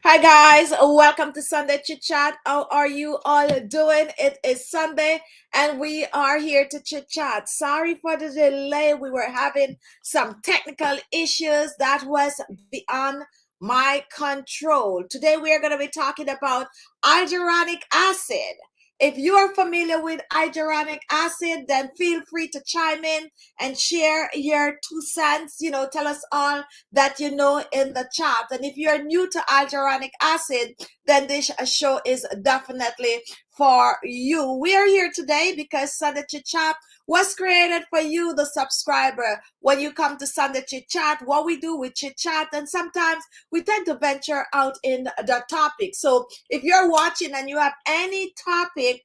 Hi guys, welcome to Sunday Chit Chat. How are you all doing? It is Sunday and we are here to chit chat. Sorry for the delay. We were having some technical issues that was beyond my control. Today we are going to be talking about hyaluronic acid. If you are familiar with hyaluronic acid, then feel free to chime in and share your 2 cents. Tell us all that you know in the chat. And if you're new to hyaluronic acid, then this show is definitely for you. We are here today because Sunday Chit Chat was created for you, the subscriber. When you come to Sunday Chit Chat, what we do, we chit chat, and sometimes we tend to venture out in the topic. So if you're watching and you have any topic,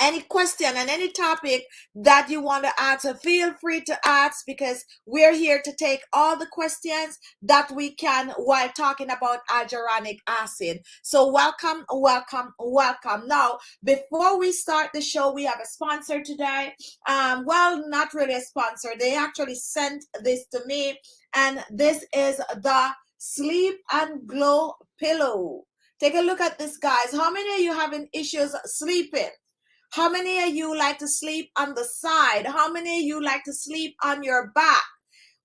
any question and any topic that you want to ask, feel free to ask, because we're here to take all the questions that we can while talking about hyaluronic acid. So welcome. Now, before we start the show, we have a sponsor today. Well, not really a sponsor. They actually sent this to me, and this is the Sleep and Glow pillow. Take a look at this, guys. How many of you having issues sleeping? How many of you like to sleep on the side? How many of you like to sleep on your back?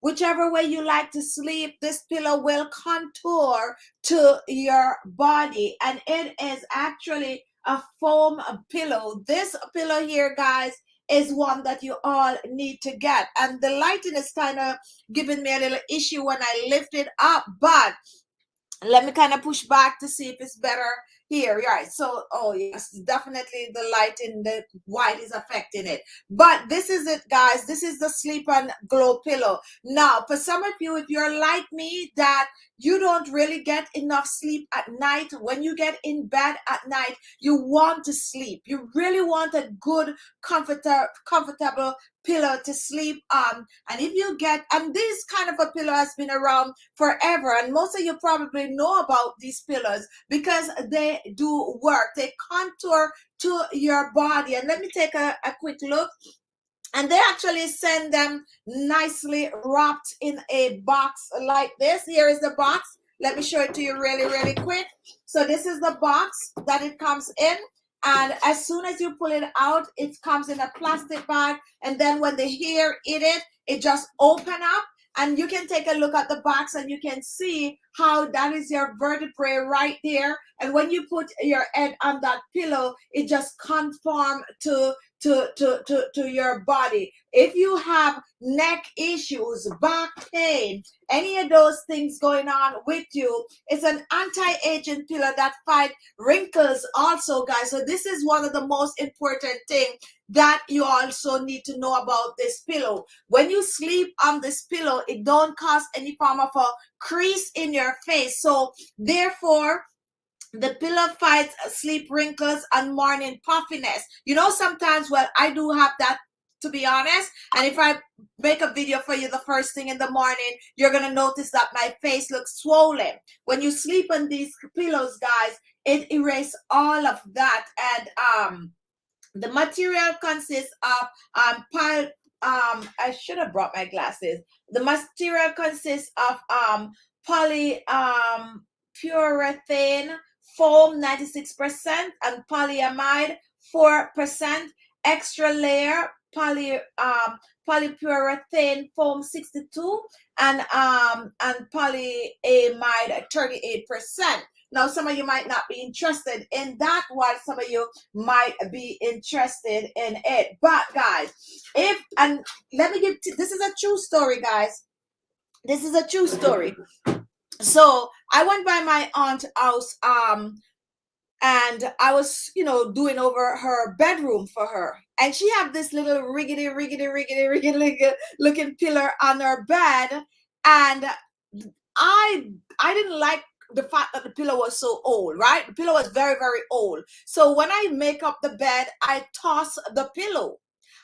Whichever way you like to sleep, this pillow will contour to your body. And it is actually a foam pillow. This pillow here, guys, is one that you all need to get. And the lighting is kind of giving me a little issue when I lift it up, but let me kind of push back to see if it's better here. Right, so oh yes, definitely the light in the white is affecting it, but this is it, guys. This is the Sleep and Glow pillow. Now, for some of you, if you're like me, that you don't really get enough sleep at night, when you get in bed at night, you want to sleep, you really want a good comfortable pillow to sleep on. And if you get, and this kind of a pillow has been around forever, and most of you probably know about these pillows because they do work. They contour to your body. And let me take a quick look. And they actually send them nicely wrapped in a box like this. Here is the box. Let me show it to you really quick. So this is the box that it comes in. And as soon as you pull it out, it comes in a plastic bag. And then when the hair in it, it just open up. And you can take a look at the box and you can see how that is your vertebrae right there. And when you put your head on that pillow, it just conform to your body. If you have neck issues, back pain, any of those things going on with you, it's an anti-aging pillow that fight wrinkles also, guys. So this is one of the most important things that you also need to know about this pillow. When you sleep on this pillow, it don't cause any form of a crease in your face. So therefore, the pillow fights sleep wrinkles and morning puffiness. Sometimes, well, I do have that, to be honest. And if I make a video for you the first thing in the morning, you're going to notice that my face looks swollen. When you sleep on these pillows, guys, it erases all of that. And the material consists of I should have brought my glasses. The material consists of polyurethane foam 96% and polyamide 4%, extra layer polyurethane foam 62, and polyamide 38%. Now, some of you might not be interested in that, while some of you might be interested in it. But guys, and let me this is a true story, guys. This is a true story. So I went by my aunt's house, and I was, doing over her bedroom for her. And she had this little riggedy looking pillar on her bed. And I didn't like the fact that the pillow was so old, right? The pillow was very old. So when I make up the bed, I toss the pillow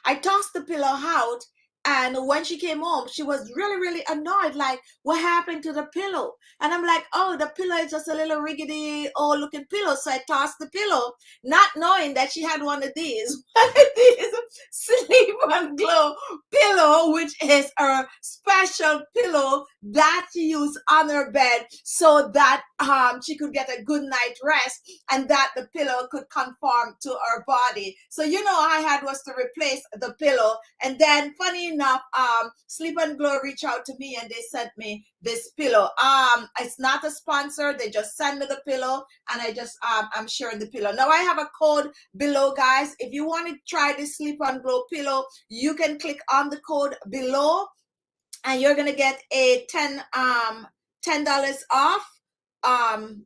out, And when she came home, she was really, really annoyed. Like, what happened to the pillow? And I'm like, oh, the pillow is just a little rickety old looking pillow. So I tossed the pillow, not knowing that she had one of these, one of these Sleep and Glow pillow, which is a special pillow that she used on her bed so that she could get a good night rest, and that the pillow could conform to her body. So all I had was to replace the pillow. And then funny enough, Sleep and Glow reached out to me and they sent me this pillow. It's not a sponsor, they just sent me the pillow, and I just I'm sharing the pillow. Now I have a code below, guys. If you want to try this Sleep and Glow pillow, you can click on the code below and you're gonna get a $10 off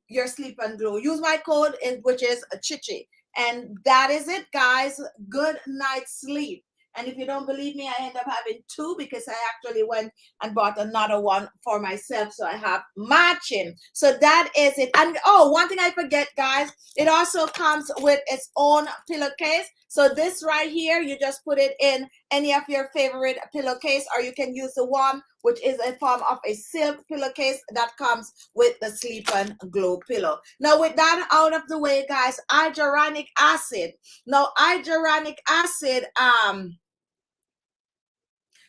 your Sleep and Glow. Use my code, which is Khichi. And that is it, guys. Good night sleep. And if you don't believe me, I end up having two because I actually went and bought another one for myself. So I have matching. So that is it. And oh, one thing I forget, guys, it also comes with its own pillowcase. So this right here, you just put it in any of your favorite pillowcase, or you can use the one which is a form of a silk pillowcase that comes with the Sleep and Glow pillow. Now with that out of the way, guys, hyaluronic acid. Now hyaluronic acid,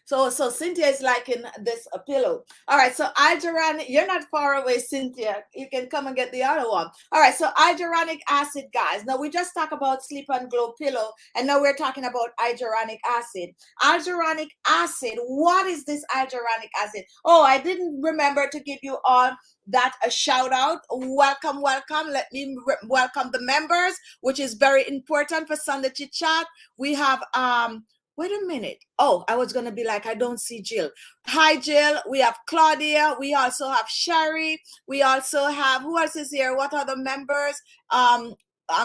so Cynthia is liking this pillow. All right, so hyaluronic, you're not far away, Cynthia. You can come and get the other one. All right, so hyaluronic acid, guys. Now we just talked about Sleep and Glow pillow, and now we're talking about hyaluronic acid. Hyaluronic acid, what is this hyaluronic acid? Oh, I didn't remember to give you all that a shout out. Welcome, welcome. Let me welcome the members, which is very important for Sunday Chit Chat. We have wait a minute. Oh, I was going to be like, I don't see Jill. Hi, Jill. We have Claudia. We also have Sherry. We also have, who else is here? What are the members? I'm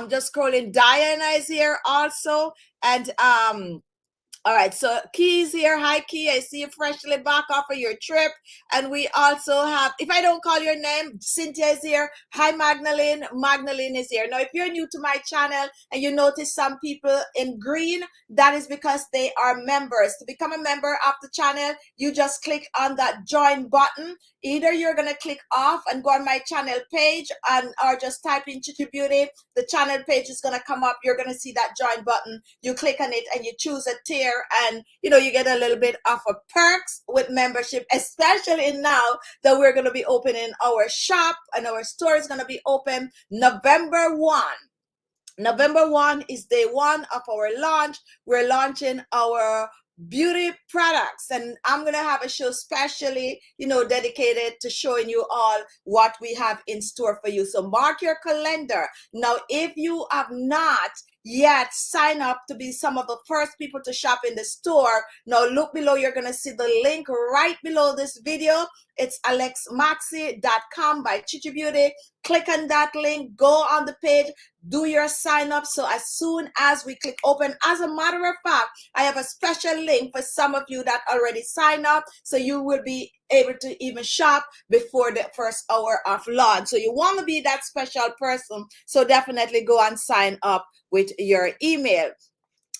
just scrolling. Diana is here also. And all right, so Key's here. Hi, Key. I see you freshly back off of your trip. And we also have, if I don't call your name, Cynthia is here. Hi, Magdalene. Magdalene is here. Now, if you're new to my channel and you notice some people in green, that is because they are members. To become a member of the channel, you just click on that join button. Either you're going to click off and go on my channel page, or just type in Khichi Beauty. The channel page is going to come up. You're going to see that join button. You click on it and you choose a tier, and you get a little bit of a perks with membership, especially now that we're going to be opening our shop and our store is going to be open November 1. November 1 is day one of our launch. We're launching our beauty products, and I'm gonna have a show specially dedicated to showing you all what we have in store for you. So mark your calendar. Now if you have not yet sign up to be some of the first people to shop in the store, now look below. You're gonna see the link right below this video. It's ALESMAXii.com by Khichi Beauty. Click on that link, go on the page, do your sign up. So as soon as we click open, as a matter of fact, I have a special link for some of you that already signed up, so you will be able to even shop before the first hour of launch. So you want to be that special person, so definitely go and sign up with your email.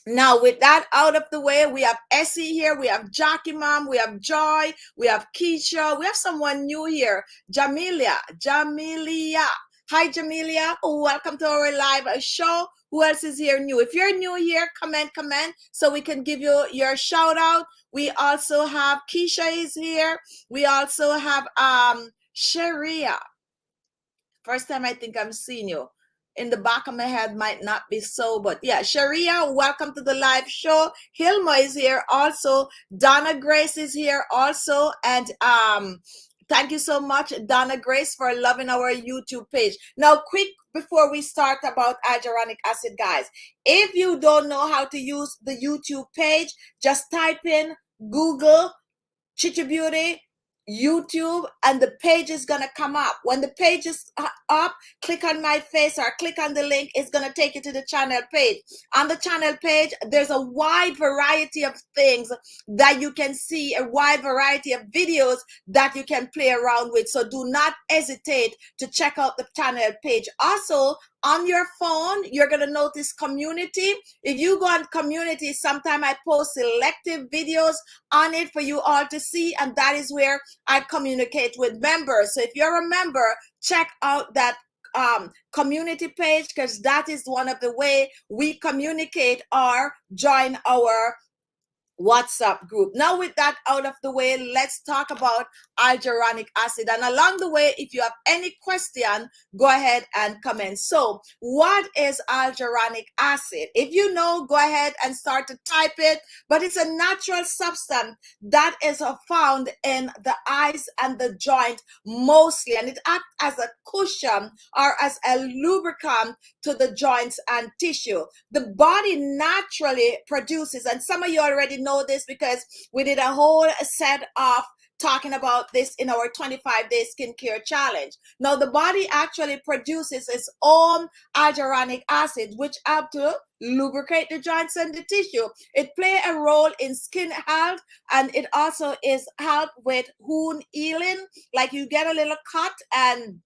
Now, with that out of the way, we have Essie here, we have Jackie Mom, we have Joy, we have Keisha, we have someone new here, Jamelia. Hi, Jamelia. Welcome to our live show. Who else is here new? If you're new here, comment, so we can give you your shout out. We also have Keisha is here. We also have Sharia. First time I think I'm seeing you. In the back of my head might not be so, but yeah, Sharia, welcome to the live show. Hilma is here also. Donna Grace is here also. And thank you so much, Donna Grace, for loving our YouTube page. Now, quick before we start about hyaluronic acid, guys, if you don't know how to use the YouTube page, just type in Google Khichi Beauty. YouTube, and the page is gonna come up. When the page is up, click on my face or click on the link. It's gonna take you to the channel page. On the channel page, there's a wide variety of things that you can see, a wide variety of videos that you can play around with. So do not hesitate to check out the channel page. Also, on your phone, you're going to notice community. If you go on community, sometime I post selective videos on it for you all to see, and that is where I communicate with members. So if you're a member, check out that community page, because that is one of the way we communicate or join our WhatsApp group. Now, with that out of the way, let's talk about hyaluronic acid. And along the way, if you have any question, go ahead and comment. So, what is hyaluronic acid? If you know, go ahead and start to type it. But it's a natural substance that is found in the eyes and the joint mostly, and it acts as a cushion or as a lubricant to the joints and tissue. The body naturally produces, and some of you already know this because we did a whole set of talking about this in our 25-day skincare challenge. Now, the body actually produces its own hyaluronic acid, which help to lubricate the joints and the tissue. It play a role in skin health, and it also is help with wound healing. Like, you get a little cut, and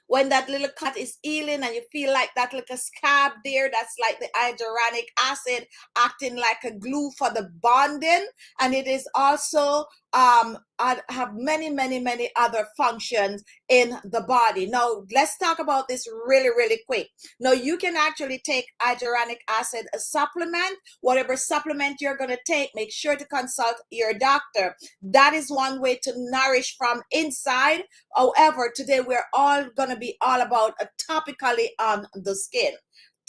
when that little cut is healing and you feel like that little scab there, that's like the hyaluronic acid acting like a glue for the bonding. And it is also have many other functions in the body. Now, let's talk about this really quick. Now, you can actually take hyaluronic acid, a supplement. Whatever supplement you're going to take, make sure to consult your doctor. That is one way to nourish from inside. However, today we're all going to be all about topically on the skin.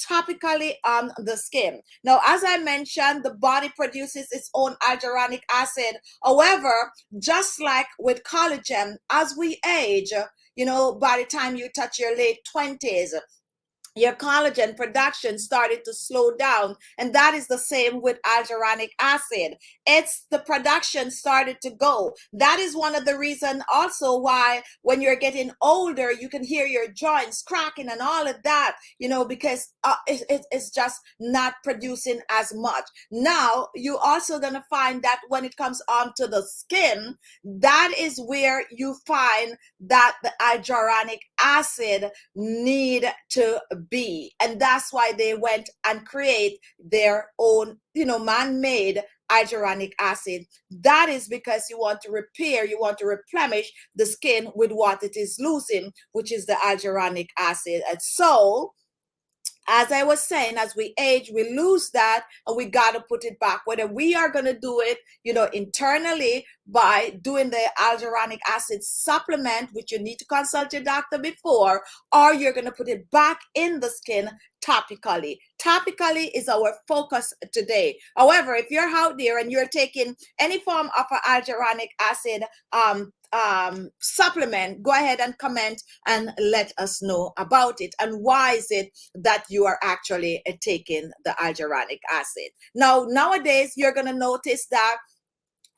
Topically on the skin. Now, as I mentioned, the body produces its own hyaluronic acid. However, just like with collagen, as we age, you know, by the time you touch your late 20s, your collagen production started to slow down, and that is the same with hyaluronic acid. It's the production started to go. That is one of the reasons also why when you're getting older, you can hear your joints cracking and all of that, you know, because it's just not producing as much. Now, you also gonna find that when it comes onto the skin, that is where you find that the hyaluronic acid need to be, and that's why they went and create their own, you know, man-made hyaluronic acid. That is because you want to repair, you want to replenish the skin with what it is losing, which is the hyaluronic acid. And so, as I was saying, as we age, we lose that, and we got to put it back. Whether we are going to do it, you know, internally by doing the hyaluronic acid supplement, which you need to consult your doctor before, or you're going to put it back in the skin topically. Topically is our focus today. However, if you're out there and you're taking any form of a hyaluronic acid supplement, go ahead and comment and let us know about it, and why is it that you are actually taking the hyaluronic acid. Now, nowadays, you're going to notice that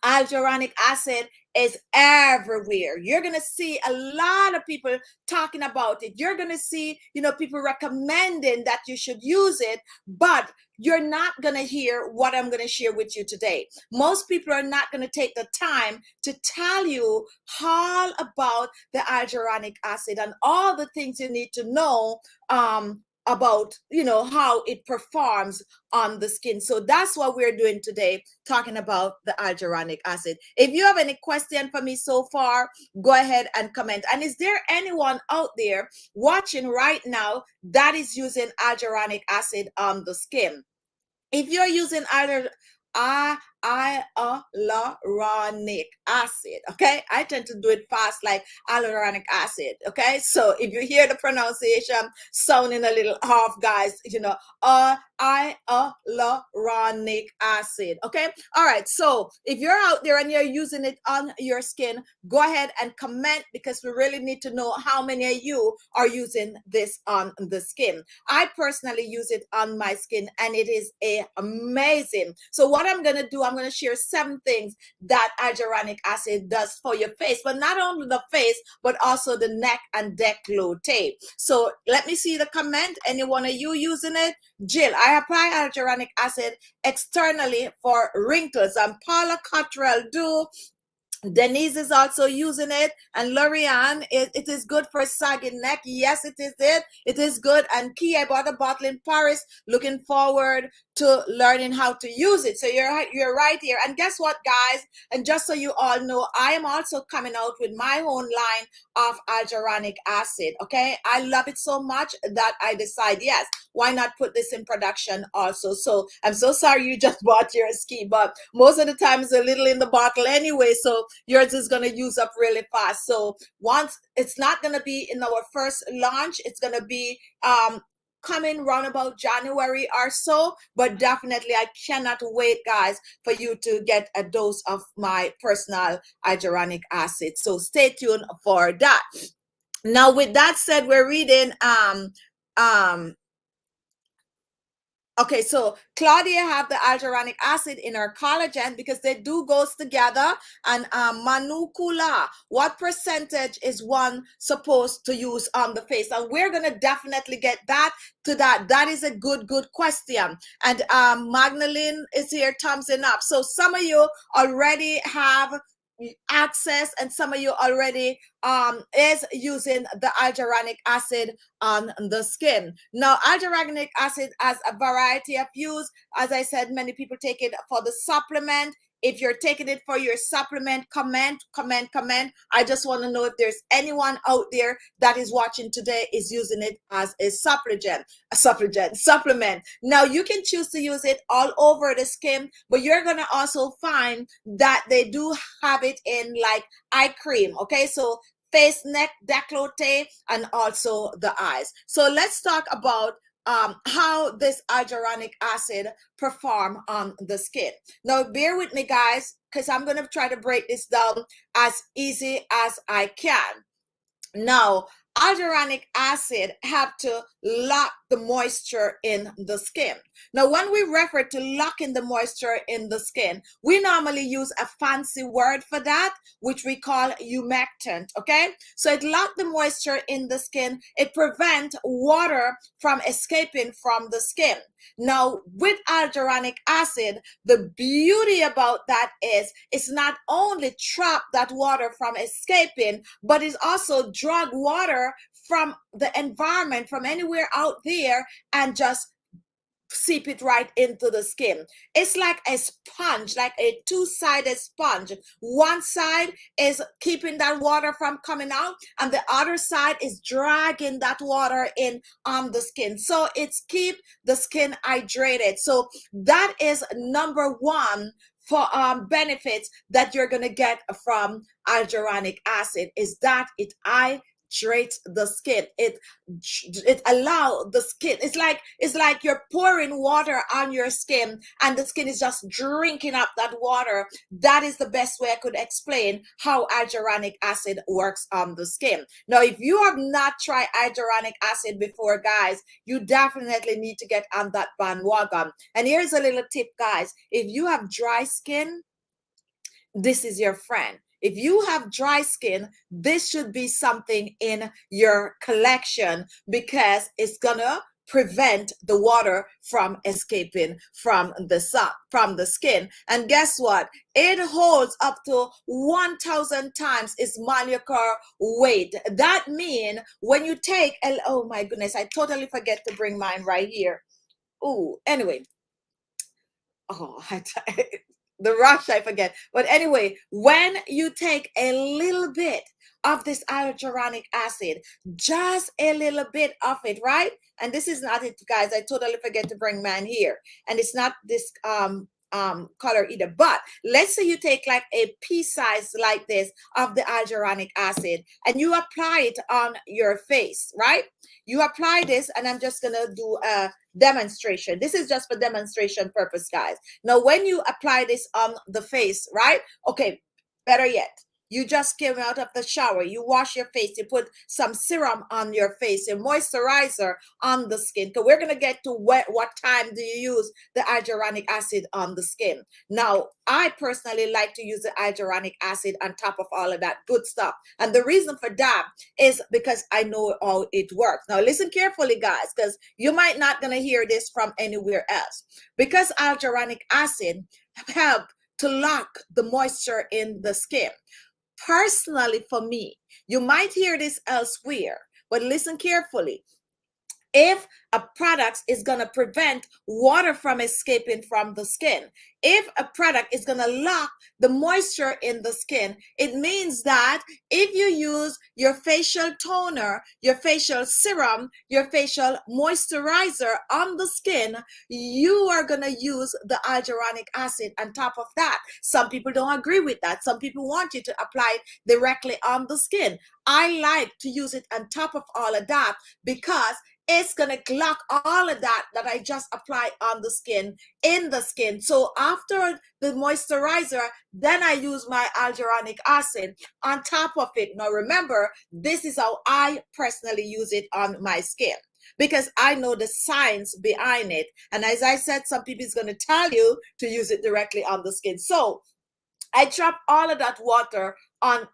hyaluronic acid is everywhere. You're going to see a lot of people talking about it. You're going to see, you know, people recommending that you should use it, but you're not going to hear what I'm going to share with you today. Most people are not going to take the time to tell you all about the hyaluronic acid and all the things you need to know about, you know, how it performs on the skin. So that's what we're doing today, talking about the hyaluronic acid. If you have any question for me so far, go ahead and comment. And is there anyone out there watching right now that is using hyaluronic acid on the skin? If you're using hyaluronic acid, okay, I tend to do it fast, like hyaluronic acid, okay? So if you hear the pronunciation sounding a little off, guys, you know, hyaluronic acid, okay? All right, so if you're out there and you're using it on your skin, go ahead and comment, because we really need to know how many of you are using this on the skin. I personally use it on my skin, and it is amazing. So what I'm going to do, I'm I'm going to share 7 things that hyaluronic acid does for your face, but not only the face, but also the neck and décolleté. So let me see the comment. Anyone of you using it? Jill, I apply hyaluronic acid externally for wrinkles, and Paula Cottrell do. Denise is also using it, and Lorianne, it is good for sagging neck. Yes, it is it. It is good. And Key, I bought a bottle in Paris. Looking forward to learning how to use it. So you're right here. And guess what, guys? And just so you all know, I am also coming out with my own line of hyaluronic acid. Okay, I love it so much that I decide, yes, why not put this in production also? So I'm so sorry you just bought your ski, but most of the time it's a little in the bottle anyway, so yours is going to use up really fast. So once, it's not going to be in our first launch, it's going to be coming round about January or so, but definitely I cannot wait, guys, for you to get a dose of my personal hyaluronic acid. So stay tuned for that. Now, with that said, we're reading okay, so Claudia have the hyaluronic acid in her collagen because they do goes together. And Manukula, what percentage is one supposed to use on the face? And we're gonna definitely get that to that. That is a good question. And Magdalene is here, thumbs up. So some of you already have access, and some of you already is using the hyaluronic acid on the skin. Now, hyaluronic acid has a variety of use. As I said, many people take it for the supplement. If you're taking it for your supplement, comment. I just want to know if there's anyone out there that is watching today is using it as a supplement. Now, you can choose to use it all over the skin, but you're going to also find that they do have it in like eye cream. Okay, so face, neck, décolleté, and also the eyes. So let's talk about how this hyaluronic acid perform on the skin. Now, bear with me, guys, because I'm going to try to break this down as easy as I can. Now, hyaluronic acid have to lock the moisture in the skin. Now, when we refer to locking the moisture in the skin, we normally use a fancy word for that, which we call humectant, okay? So it locks the moisture in the skin. It prevents water from escaping from the skin. Now, with hyaluronic acid, the beauty about that is it's not only trap that water from escaping, but it's also drag water from the environment, from anywhere out there, and just seep it right into the skin. It's like a sponge, like a two-sided sponge. One side is keeping that water from coming out, and the other side is dragging that water in on the skin. So it's keep the skin hydrated. So that is number one for benefits that you're going to get from hyaluronic acid, is that it hydrates the skin. It allow the skin, it's like you're pouring water on your skin and the skin is just drinking up that water. That is the best way I could explain how hyaluronic acid works on the skin. Now, if you have not tried hyaluronic acid before, guys, you definitely need to get on that bandwagon. And here's a little tip, guys. If you have dry skin, this is your friend. If you have dry skin, this should be something in your collection because it's gonna prevent the water from escaping from the skin. And guess what? It holds up to 1,000 times its molecular weight. That means when you take, oh my goodness, I totally forget to bring mine right here. Oh, anyway. Oh, the rush, I forget. But anyway, when you take a little bit of this hyaluronic acid, just a little bit of it, right? And this is not it, guys. I totally forget to bring mine here. And it's not this color either. But let's say you take like a pea size like this of the hyaluronic acid and you apply it on your face, right? You apply this, and I'm just gonna do a demonstration. This is just for demonstration purpose, guys. Now, when you apply this on the face, right? Okay, better yet, You just came out of the shower, you wash your face, you put some serum on your face, a moisturizer on the skin. Because we're going to get to what time do you use the hyaluronic acid on the skin. Now, I personally like to use the hyaluronic acid on top of all of that good stuff. And the reason for that is because I know how it works. Now, listen carefully, guys, because you might not going to hear this from anywhere else. Because hyaluronic acid help to lock the moisture in the skin. Personally, for me, you might hear this elsewhere, but listen carefully. If a product is going to prevent water from escaping from the skin, if a product is going to lock the moisture in the skin, it means that if you use your facial toner, your facial serum, your facial moisturizer on the skin, you are going to use the hyaluronic acid on top of that. Some people don't agree with that. Some people want you to apply it directly on the skin. I like to use it on top of all of that because it's going to lock all of that I just applied on the skin in the skin. So after the moisturizer, then I use my hyaluronic acid on top of it. Now remember, this is how I personally use it on my skin, because I know the science behind it. And as I said, some people is going to tell you to use it directly on the skin. So I drop all of that water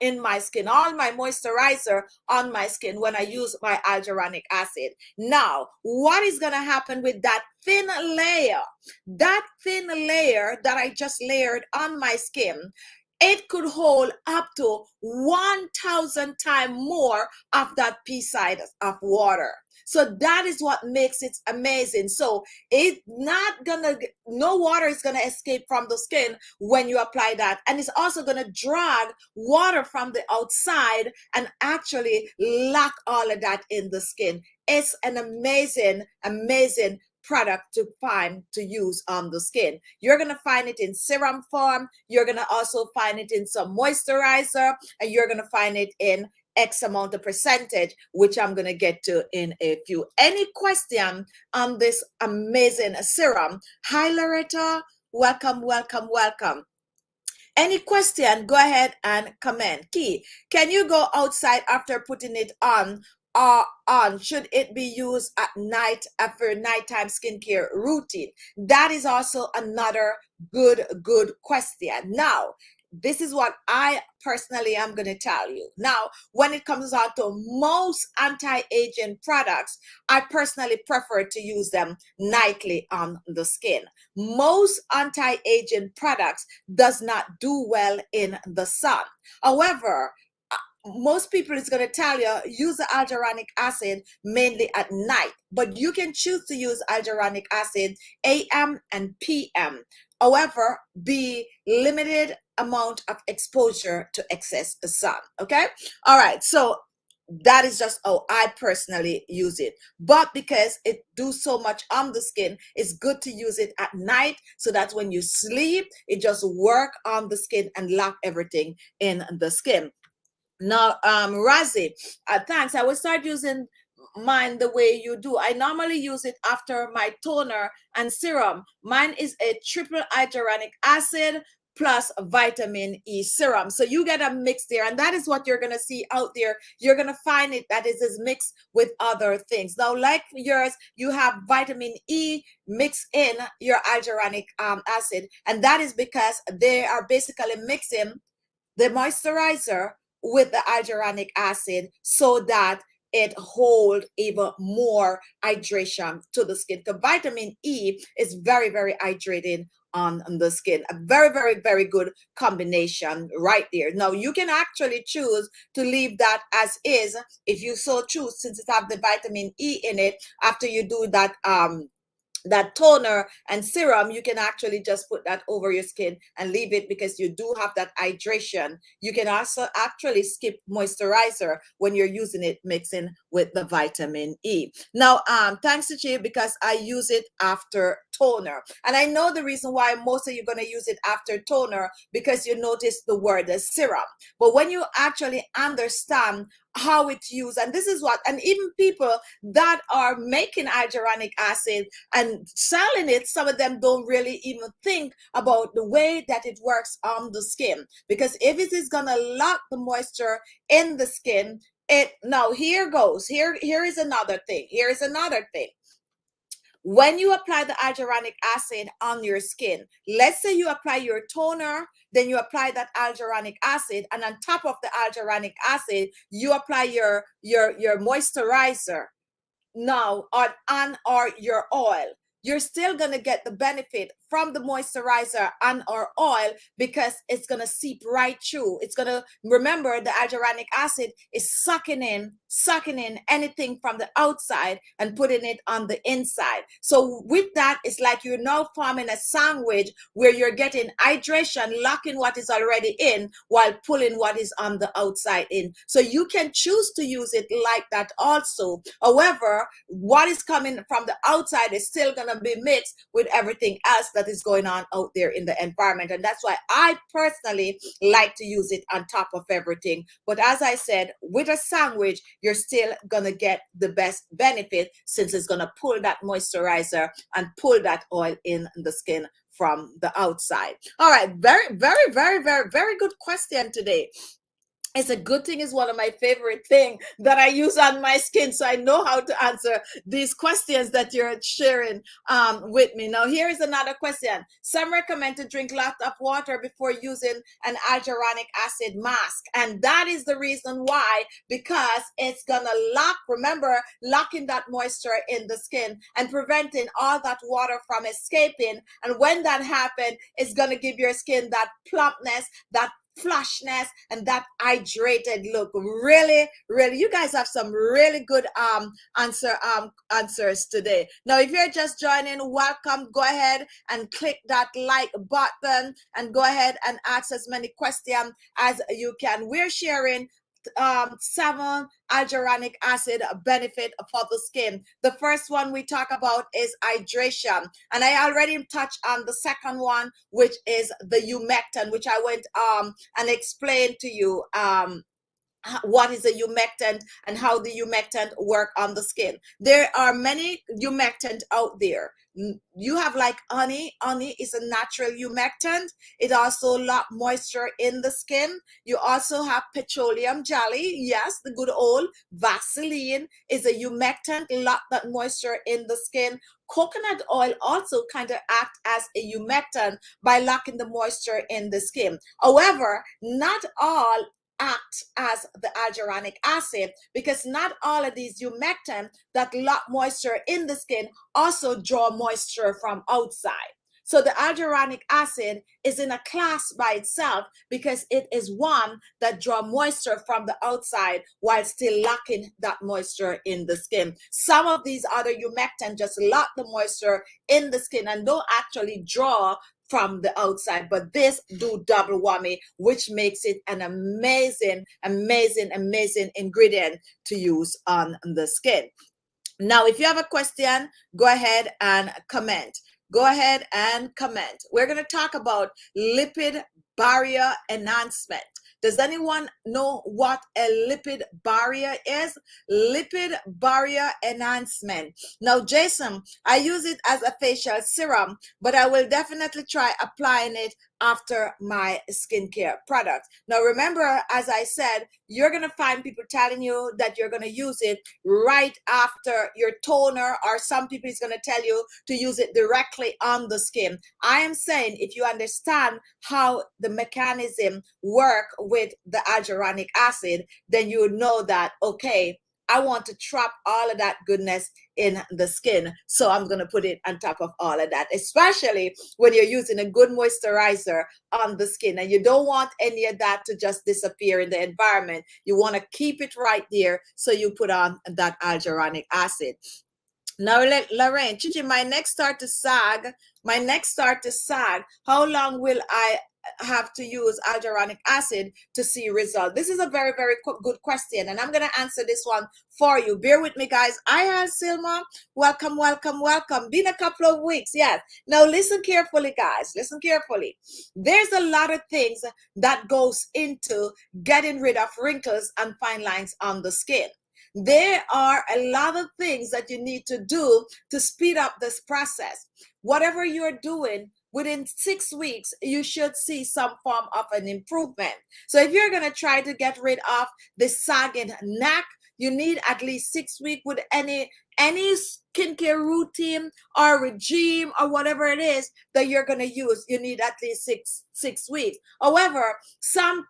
in my skin, all my moisturizer on my skin when I use my hyaluronic acid. Now, what is going to happen with that thin layer? That thin layer that I just layered on my skin, it could hold up to 1,000 times more of that pea side of water. So that is what makes it amazing. So it's not gonna, no water is gonna escape from the skin when you apply that. And it's also gonna drag water from the outside and actually lock all of that in the skin. It's an amazing, amazing product to find to use on the skin. You're going to find it in serum form. You're going to also find it in some moisturizer, and you're going to find it in X amount of percentage, which I'm going to get to in a few. Any question on this amazing serum? Hi, Loretta. Welcome, welcome, welcome. Any question, go ahead and comment. Key, can you go outside after putting it on? Should it be used at night after nighttime skincare routine? That is also another good question. Now, this is what I personally am going to tell you. Now, when it comes out to most anti-aging products, I personally prefer to use them nightly on the skin. Most anti-aging products does not do well in the sun. However, most people is going to tell you use the hyaluronic acid mainly at night, but you can choose to use hyaluronic acid AM and PM. However, be limited amount of exposure to excess sun. Okay. All right. So that is just how I personally use it. But because it do so much on the skin, it's good to use it at night, so that when you sleep, it just work on the skin and lock everything in the skin. Now, Razi, thanks. I will start using mine the way you do. I normally use it after my toner and serum. Mine is a triple hyaluronic acid plus vitamin E serum. So you get a mix there, and that is what you're going to see out there. You're going to find it that is mixed with other things. Now, like yours, you have vitamin E mixed in your hyaluronic acid, and that is because they are basically mixing the moisturizer with the hyaluronic acid so that it hold even more hydration to the skin. The vitamin E is very, very hydrating on the skin. A very, very, very good combination right there. Now, you can actually choose to leave that as is if you so choose, since it have the vitamin E in it. After you do that that toner and serum, you can actually just put that over your skin and leave it, because you do have that hydration. You can also actually skip moisturizer when you're using it mixing with the vitamin E. Now, thanks to Chi, because I use it after toner. And I know the reason why most of you are going to use it after toner, because you notice the word serum. But when you actually understand how it's used. And this is what, and even people that are making hyaluronic acid and selling it, some of them don't really even think about the way that it works on the skin. Because if it is gonna lock the moisture in the skin, it now here goes. Here is another thing. Here is another thing. When you apply the hyaluronic acid on your skin, let's say you apply your toner, then you apply that hyaluronic acid, and on top of the hyaluronic acid, you apply your moisturizer now on or your oil. You're still going to get the benefit from the moisturizer and or oil because it's going to seep right through. It's going to, remember, the hyaluronic acid is sucking in anything from the outside and putting it on the inside. So with that, it's like you're now forming a sandwich where you're getting hydration, locking what is already in while pulling what is on the outside in. So you can choose to use it like that also. However, what is coming from the outside is still going to be mixed with everything else that is going on out there in the environment. And that's why I personally like to use it on top of everything. But as I said, with a sandwich, you're still gonna get the best benefit since it's gonna pull that moisturizer and pull that oil in the skin from the outside. All right, very good question today. It's a good thing, is one of my favorite things that I use on my skin, so I know how to answer these questions that you're sharing with me. Now, here is another question. Some recommend to drink lots of water before using an hyaluronic acid mask, and that is the reason why, because it's gonna lock, remember, locking that moisture in the skin and preventing all that water from escaping. And when that happens, it's gonna give your skin that plumpness, that flushness, and that hydrated look. Really, you guys have some really good answers today. Now, if you're just joining, welcome. Go ahead and click that like button and go ahead and ask as many questions as you can. We're sharing 7 hyaluronic acid benefit for the skin. The first one we talk about is hydration, and I already touched on the second one, which is the humectant, which I went and explained to you what is a humectant and how the humectant work on the skin. There are many humectant out there. You have like honey. Honey is a natural humectant. It also locks moisture in the skin. You also have petroleum jelly. Yes, the good old Vaseline is a humectant, lock that moisture in the skin. Coconut oil also kind of act as a humectant by locking the moisture in the skin. However, not all act as the hyaluronic acid, because not all of these humectants that lock moisture in the skin also draw moisture from outside. So the hyaluronic acid is in a class by itself because it is one that draw moisture from the outside while still locking that moisture in the skin. Some of these other humectants just lock the moisture in the skin and don't actually draw from the outside, but this do double whammy, which makes it an amazing ingredient to use on the skin. Now, if you have a question, go ahead and comment. Go ahead and comment. We're going to talk about lipid barrier enhancement. Does anyone know what a lipid barrier is? Lipid barrier enhancement. Now, Jason, I use it as a facial serum, but I will definitely try applying it after my skincare product. Now, remember, as I said, you're going to find people telling you that you're going to use it right after your toner, or some people is going to tell you to use it directly on the skin. I am saying, if you understand how the mechanism work with the hyaluronic acid, then you know that, okay, I want to trap all of that goodness in the skin. So I'm going to put it on top of all of that, especially when you're using a good moisturizer on the skin. And you don't want any of that to just disappear in the environment. You want to keep it right there. So you put on that hyaluronic acid. Now, Lorraine, Chichi, my neck start to sag. My neck start to sag. How long will I have to use hyaluronic acid to see result? This is a very, very good question, and I'm going to answer this one for you. Bear with me, guys. Hi, Silma. Welcome, welcome, welcome. Been a couple of weeks. Yes. Now, listen carefully, guys. Listen carefully. There's a lot of things that goes into getting rid of wrinkles and fine lines on the skin. There are a lot of things that you need to do to speed up this process. Whatever you're doing, within 6 weeks, you should see some form of an improvement. So if you're going to try to get rid of the sagging neck, you need at least 6 weeks with any skincare routine or regime or whatever it is that you're going to use. You need at least six weeks. However, some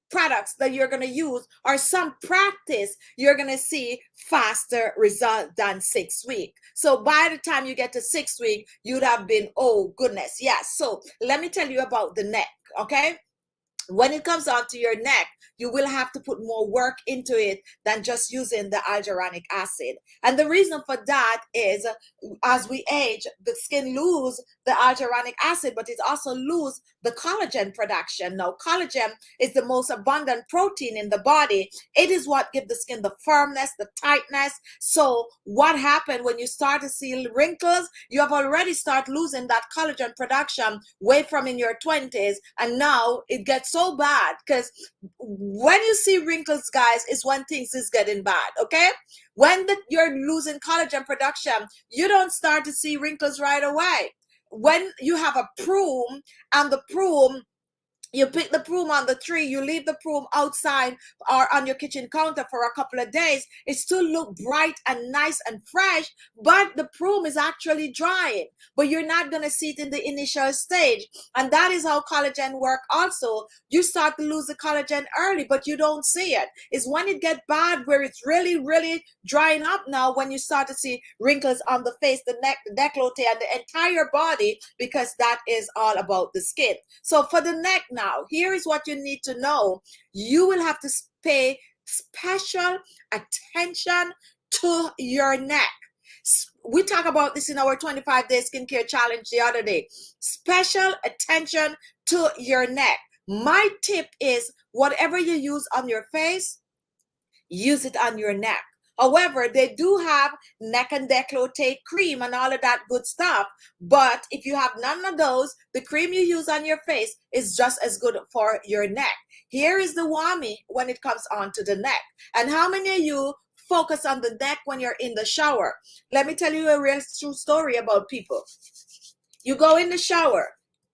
products that you're going to use or some practice, you're going to see faster result than 6 weeks. So by the time you get to 6 weeks, you'd have been, oh goodness, yes. So let me tell you about the neck, okay? When it comes down to your neck, you will have to put more work into it than just using the hyaluronic acid. And the reason for that is as we age, the skin lose the hyaluronic acid, but it also lose the collagen production. Now, collagen is the most abundant protein in the body. It is what gives the skin the firmness, the tightness. So what happened when you start to see wrinkles? You have already started losing that collagen production way from in your 20s, and now it gets so bad, because when you see wrinkles, guys, is when things is getting bad, okay? When you're losing collagen production, you don't start to see wrinkles right away. When you have a prune, and the prune, you pick the prune on the tree, you leave the prune outside or on your kitchen counter for a couple of days, it still look bright and nice and fresh, but the prune is actually drying. But you're not going to see it in the initial stage. And that is how collagen work also. You start to lose the collagen early, but you don't see it. It's when it gets bad, where it's really, really drying up now, when you start to see wrinkles on the face, the neck, the décolleté, and the entire body, because that is all about the skin. So for the neck now, here is what you need to know. You will have to pay special attention to your neck. We talked about this in our 25-day skincare challenge the other day. Special attention to your neck. My tip is, whatever you use on your face, use it on your neck. However, they do have neck and décolleté cream and all of that good stuff. But if you have none of those, the cream you use on your face is just as good for your neck. Here is the whammy when it comes on to the neck. And how many of you focus on the neck when you're in the shower? Let me tell you a real true story about people. You go in the shower,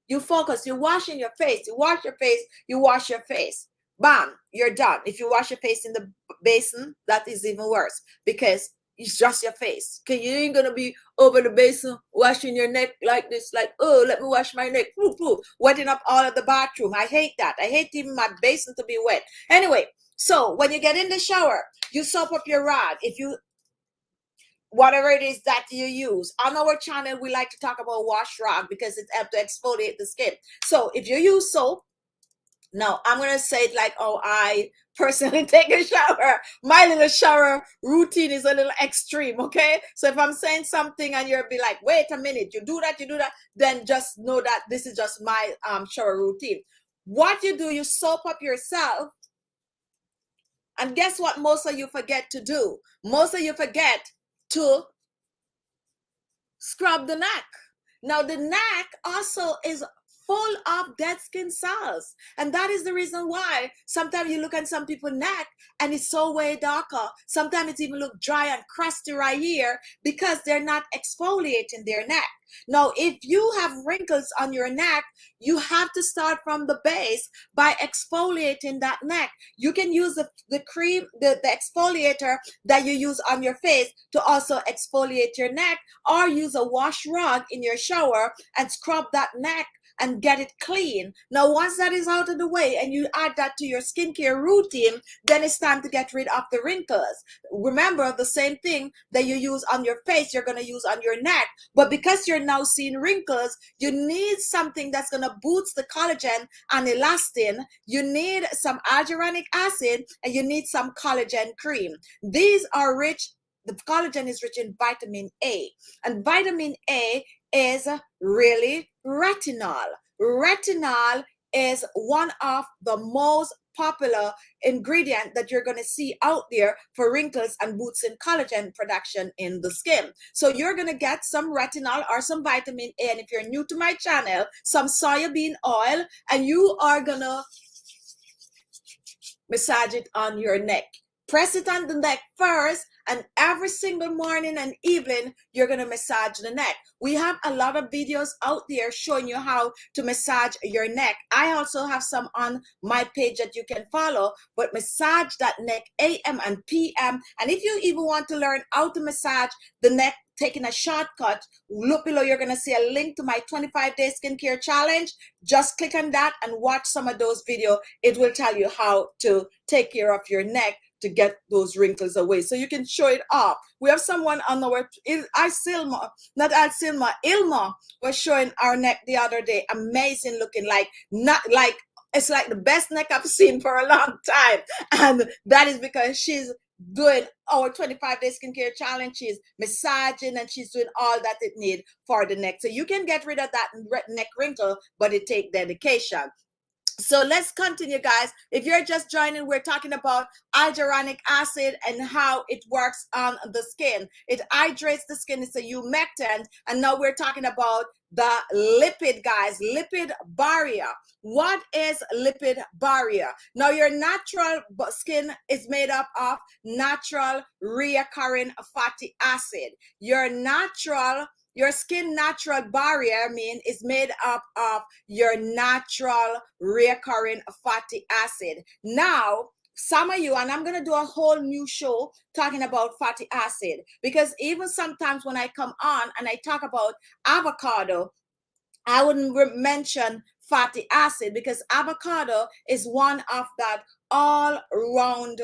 you focus, you're washing your face, you wash your face, you wash your face. Bam, you're done. If you wash your face in the basin, that is even worse, because it's just your face. Okay, you ain't gonna be over the basin washing your neck like this, like, oh, let me wash my neck, wetting up all of the bathroom. I hate that. I hate even my basin to be wet. Anyway, so when you get in the shower, you soap up your rod. If you, whatever it is that you use. On our channel, we like to talk about wash rag because it helps to exfoliate the skin. So if you use soap, now I'm going to say it like, oh, I personally take a shower. My little shower routine is a little extreme, okay? So if I'm saying something and you'll be like, wait a minute, you do that, then just know that this is just my shower routine. What you do, you soap up yourself. And guess what most of you forget to do? Most of you forget to scrub the neck. Now the neck also is full of dead skin cells, and that is the reason why sometimes you look at some people's neck and it's so way darker. Sometimes it even look dry and crusty right here, because they're not exfoliating their neck. Now, if you have wrinkles on your neck, you have to start from the base by exfoliating that neck. You can use the cream, the exfoliator that you use on your face to also exfoliate your neck, or use a wash rag in your shower and scrub that neck and get it clean. Now, once that is out of the way and you add that to your skincare routine, then it's time to get rid of the wrinkles. Remember, the same thing that you use on your face, you're going to use on your neck. But because you're now seeing wrinkles, you need something that's going to boost the collagen and elastin. You need some hyaluronic acid, and you need some collagen cream. These are rich. The collagen is rich in vitamin A, and vitamin A is really retinol. retinol is one of the most popular ingredient that you're going to see out there for wrinkles and boosting collagen production in the skin. So you're going to get some retinol or some vitamin A, and if you're new to my channel, some soybean oil, and you are going to massage it on your neck. Press it on the neck first, and every single morning and evening, you're going to massage the neck. We have a lot of videos out there showing you how to massage your neck. I also have some on my page that you can follow, but massage that neck AM and PM. And if you even want to learn how to massage the neck, taking a shortcut, look below, you're going to see a link to my 25-day skincare challenge. Just click on that and watch some of those videos. It will tell you how to take care of your neck to get those wrinkles away, so you can show it off. We have someone on our Ilma was showing our neck the other day. Amazing looking, it's like the best neck I've seen for a long time, and that is because she's doing our 25-day skincare challenge. She's massaging and she's doing all that it needs for the neck. So you can get rid of that neck wrinkle, but it takes dedication. So let's continue, guys. If you're just joining, we're talking about hyaluronic acid and how it works on the skin. It hydrates the skin. It's a humectant. And now we're talking about the lipid, guys, lipid barrier. What is lipid barrier? Now, your natural skin is made up of natural reoccurring fatty acid. Your skin natural barrier is made up of your natural recurring fatty acid. Now, some of you, and I'm going to do a whole new show talking about fatty acid, because even sometimes when I come on and I talk about avocado, I wouldn't mention fatty acid, because avocado is one of that all-round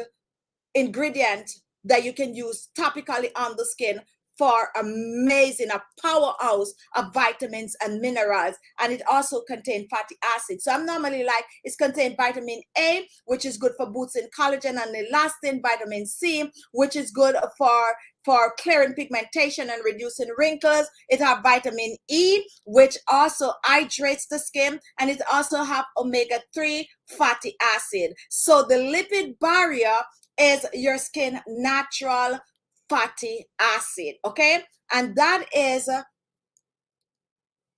ingredient that you can use topically on the skin for amazing, a powerhouse of vitamins and minerals. And it also contains fatty acids. So I'm normally like, it's contained vitamin A, which is good for boosting collagen and elastin, vitamin C, which is good for clearing pigmentation and reducing wrinkles. It have vitamin E, which also hydrates the skin, and it also have omega-3 fatty acid. So the lipid barrier is your skin natural fatty acid, okay? And that is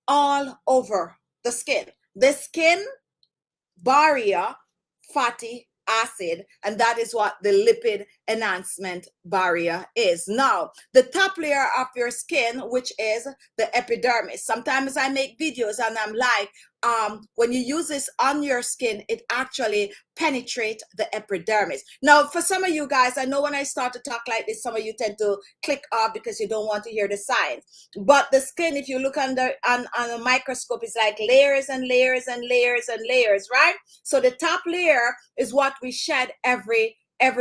all over the skin. The skin barrier fatty acid, and that is what the lipid enhancement barrier is. Now, the top layer of your skin, which is the epidermis. Sometimes I make videos and I'm like, when you use this on your skin, it actually penetrates the epidermis. Now, for some of you guys, I know when I start to talk like this, some of you tend to click off because you don't want to hear the signs. But the skin, if you look on a microscope, it's like layers and layers and layers and layers, right? So the top layer is what we shed every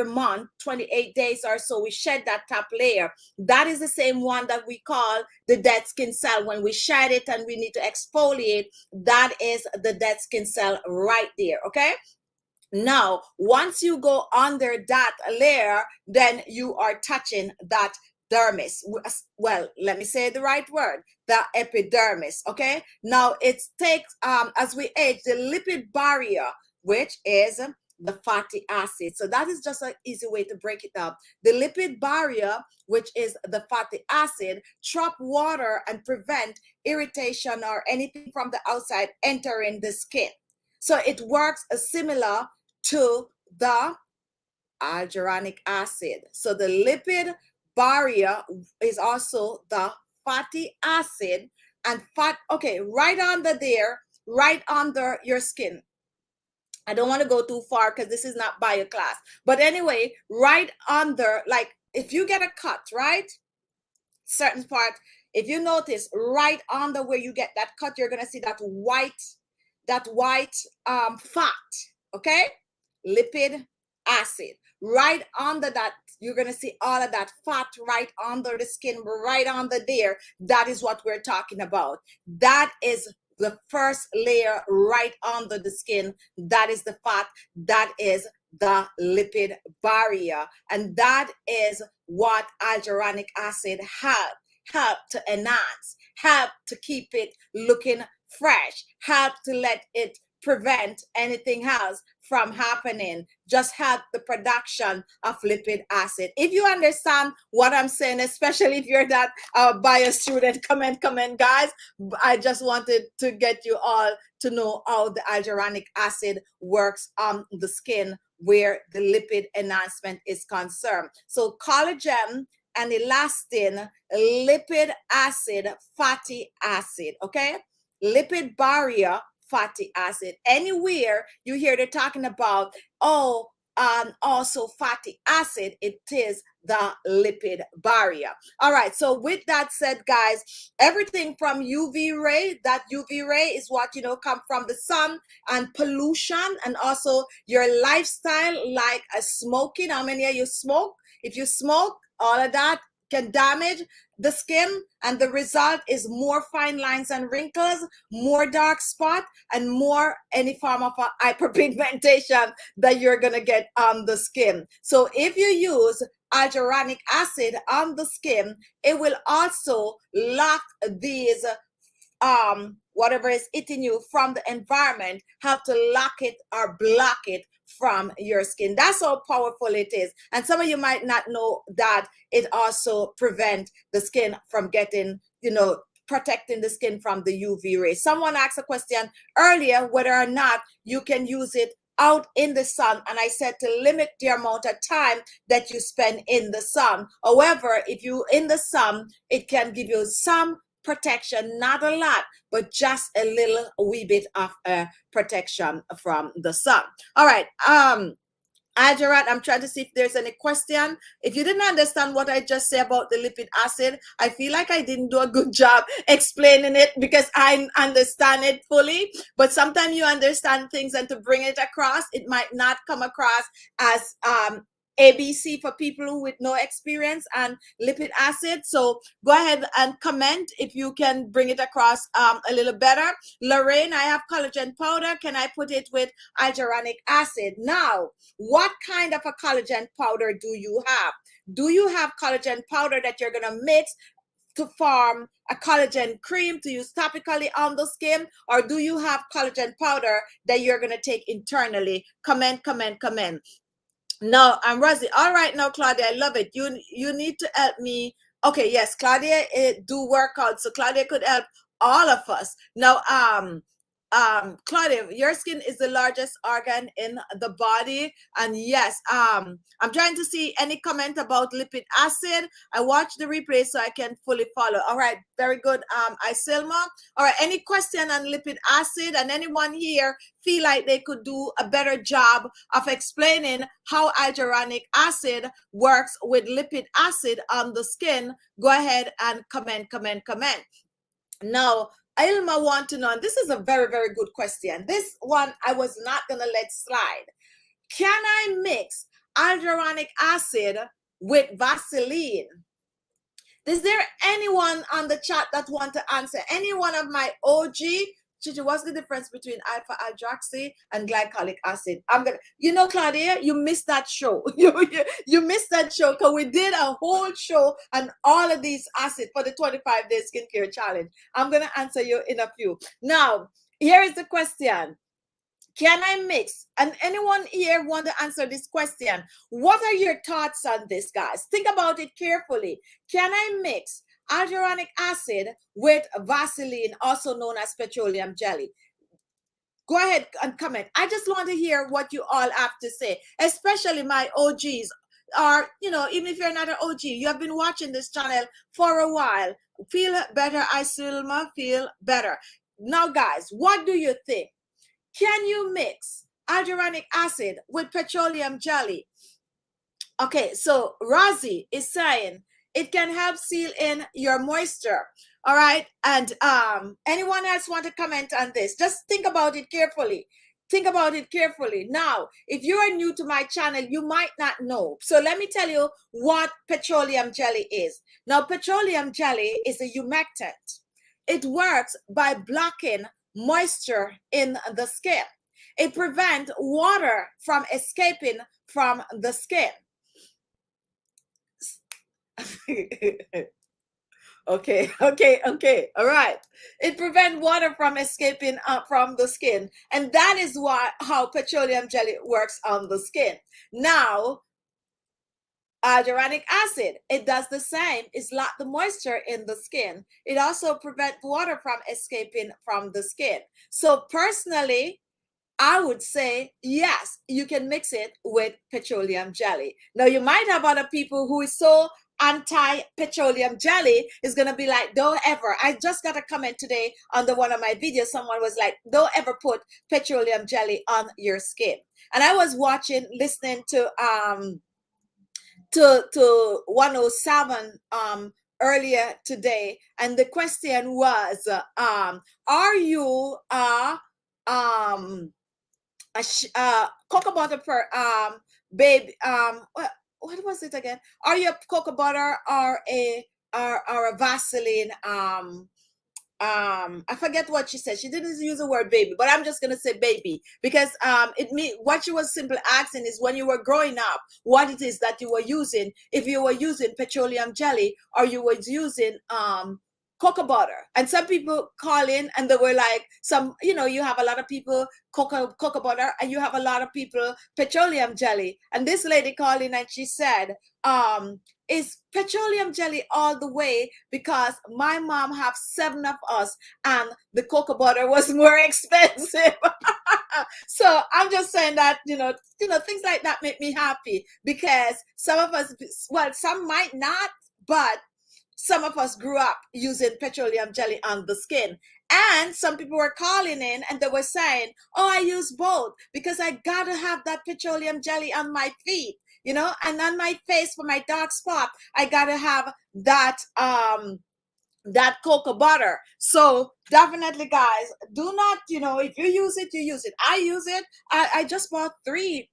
month, 28 days or so, we shed that top layer. That is the same one that we call the dead skin cell. When we shed it and we need to exfoliate, that is the dead skin cell right there, okay? Now, once you go under that layer, then you are touching that dermis. Well, let me say the right word, the epidermis, okay? Now, it takes, as we age, the lipid barrier, which is the fatty acid. So that is just an easy way to break it up. The lipid barrier, which is the fatty acid, trap water and prevent irritation or anything from the outside entering the skin. So it works similar to the hyaluronic acid. So the lipid barrier is also the fatty acid, and fat, okay, right under there, right under your skin. I don't want to go too far because this is not bio class. But anyway, right under, like if you get a cut, right? Certain part, if you notice right under where you get that cut, you're going to see that white fat, okay? Lipid acid. Right under that, you're going to see all of that fat right under the skin, right under there. That is what we're talking about. That is the first layer right under the skin. That is the fat. That is the lipid barrier. And that is what hyaluronic acid help to enhance, help to keep it looking fresh, help to let it prevent anything else from happening, just help the production of lipid acid. If you understand what I'm saying, especially if you're that bio student, comment, guys. I just wanted to get you all to know how the hyaluronic acid works on the skin where the lipid enhancement is concerned. So collagen and elastin, lipid acid, fatty acid, okay? Lipid barrier, fatty acid. Anywhere you hear they're talking about, oh, also fatty acid, it is the lipid barrier. All right, so with that said, guys, everything from UV ray, that UV ray is what, you know, come from the sun, and pollution, and also your lifestyle, like a smoking. How many of you smoke? If you smoke, all of that can damage the skin, and the result is more fine lines and wrinkles, more dark spot, and more any form of hyperpigmentation that you're gonna get on the skin. So if you use hyaluronic acid on the skin, it will also lock these whatever is eating you from the environment, help to lock it or block it from your skin. That's how powerful it is. And some of you might not know that it also prevent the skin from getting, you know, protecting the skin from the UV rays. Someone asked a question earlier whether or not you can use it out in the sun, and I said to limit the amount of time that you spend in the sun. However, if you in the sun, it can give you some protection, not a lot, but just a little wee bit of protection from the sun. All right, Ajarat, I'm trying to see if there's any question. If you didn't understand what I just said about the lipid acid, I feel like I didn't do a good job explaining it because I understand it fully. But sometimes you understand things, and to bring it across, it might not come across as ABC for people who with no experience and lipid acid. So go ahead and comment if you can bring it across a little better. Lorraine, I have collagen powder. Can I put it with hyaluronic acid? Now, what kind of a collagen powder do you have? Do you have collagen powder that you're going to mix to form a collagen cream to use topically on the skin, or do you have collagen powder that you're going to take internally? Comment. No, I'm Rosie. All right, now Claudia, I love it. You need to help me. Okay, yes, Claudia, do workout, so Claudia could help all of us. Now, Claudia, your skin is the largest organ in the body, and yes, I'm trying to see any comment about lipid acid. I watch the replay so I can fully follow. All right, very good, Isilma. All right, any question on lipid acid, and anyone here feel like they could do a better job of explaining how hyaluronic acid works with lipid acid on the skin? Go ahead and comment. Now, Ilma want to know, and this is a very, very good question. This one I was not going to let slide. Can I mix hyaluronic acid with Vaseline? Is there anyone on the chat that want to answer? Any one of my OG? Chichi, what's the difference between alpha hydroxy and glycolic acid? I'm gonna, you know, Claudia, you missed that show. You missed that show because we did a whole show on all of these acids for the 25-day skincare challenge. I'm gonna answer you in a few. Now, here is the question. Can I mix? And anyone here want to answer this question? What are your thoughts on this, guys? Think about it carefully. Can I mix hyaluronic acid with Vaseline, also known as petroleum jelly? Go ahead and comment. I just want to hear what you all have to say, especially my OGs. Or, you know, even if you're not an OG, you have been watching this channel for a while. Feel better, Isilma, feel better. Now, guys, what do you think? Can you mix hyaluronic acid with petroleum jelly? Okay, so Rosie is saying it can help seal in your moisture. All right, and anyone else want to comment on this? Just think about it carefully. Think about it carefully. Now, if you are new to my channel, you might not know. So let me tell you what petroleum jelly is. Now, petroleum jelly is a humectant. It works by blocking moisture in the skin. It prevents water from escaping from the skin. Okay, okay, okay. All right. It prevents water from escaping from the skin, and that is why how petroleum jelly works on the skin. Now, hyaluronic acid, it does the same. It's lock the moisture in the skin. It also prevents water from escaping from the skin. So personally, I would say yes, you can mix it with petroleum jelly. Now you might have other people who is so anti-petroleum jelly is gonna be like, don't ever. I just got a comment today under one of my videos. Someone was like, don't ever put petroleum jelly on your skin. And I was watching, listening to 107 earlier today, and the question was, are you cocoa butter per baby what was it again? Are you a cocoa butter or a Vaseline I forget what she said. She didn't use the word baby, but I'm just gonna say baby because it mean what she was simply asking is when you were growing up, what it is that you were using, if you were using petroleum jelly or you were using cocoa butter. And some people call in and they were like, some, you know, you have a lot of people cocoa butter and you have a lot of people petroleum jelly. And this lady called in and she said, is petroleum jelly all the way because my mom have 7 of us and the cocoa butter was more expensive. So I'm just saying that, things like that make me happy because some of us, well, some might not, but some of us grew up using petroleum jelly on the skin. And some people were calling in and they were saying, oh, I use both because I gotta have that petroleum jelly on my feet, and on my face for my dark spot, I gotta have that cocoa butter. So definitely, guys, do not, if you use it, you use it. I use it. I just bought 3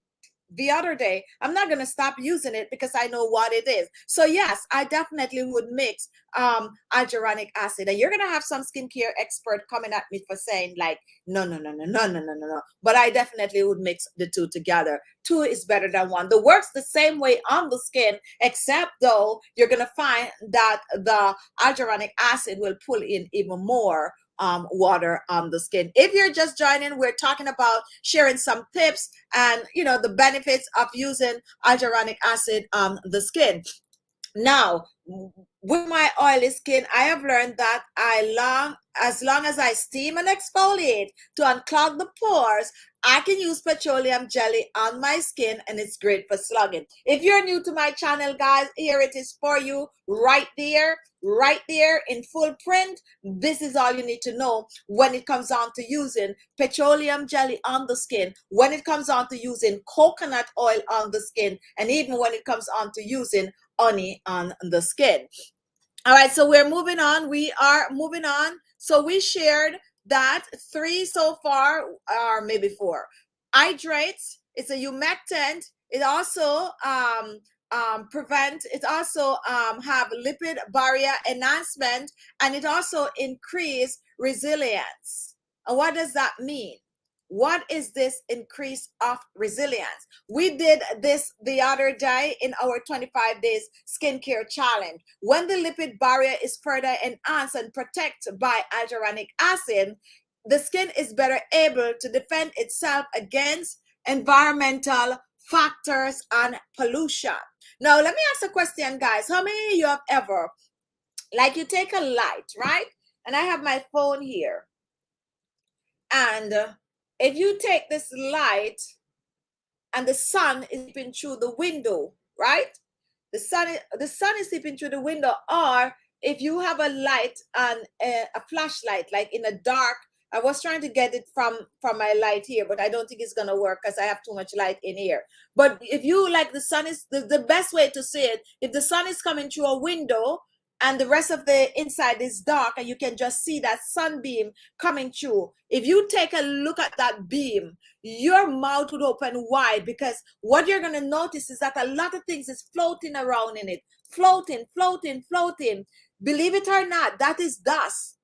the other day. I'm not going to stop using it because I know what it is. So yes, I definitely would mix hyaluronic acid. And you're going to have some skincare expert coming at me for saying like, no, no, no, no, no, no, no, no, no. But I definitely would mix the 2 together. 2 is better than 1. The works the same way on the skin, except though you're going to find that the hyaluronic acid will pull in even more water on the skin. If you're just joining, we're talking about sharing some tips and the benefits of using hyaluronic acid on the skin. Now, with my oily skin, I have learned that as long as I steam and exfoliate to unclog the pores, I can use petroleum jelly on my skin and it's great for slugging. If you're new to my channel, guys, here it is for you right there in full print. This is all you need to know when it comes on to using petroleum jelly on the skin, when it comes on to using coconut oil on the skin, and even when it comes on to using honey on the skin. All right, so we're moving on. We are moving on. So we shared that 3 so far, or maybe 4. Hydrates, it's a humectant. It also it also have lipid barrier enhancement, and it also increase resilience. And what does that mean? What is this increase of resilience? We did this the other day in our 25 days skincare challenge. When the lipid barrier is further enhanced and protected by hyaluronic acid, the skin is better able to defend itself against environmental factors and pollution. Now, let me ask a question, guys. How many of you have ever, like, you take a light, right? And I have my phone here. And if you take this light and the sun is peeping through the window, right? The sun is peeping through the window. Or if you have a light and a flashlight, like in a dark, I was trying to get it from my light here, but I don't think it's gonna work because I have too much light in here. But if you, like, the sun is the best way to see it, if the sun is coming through a window and the rest of the inside is dark and you can just see that sunbeam coming through, if you take a look at that beam, your mouth would open wide, because what you're going to notice is that a lot of things is floating around in it. Floating. Believe it or not, that is dust.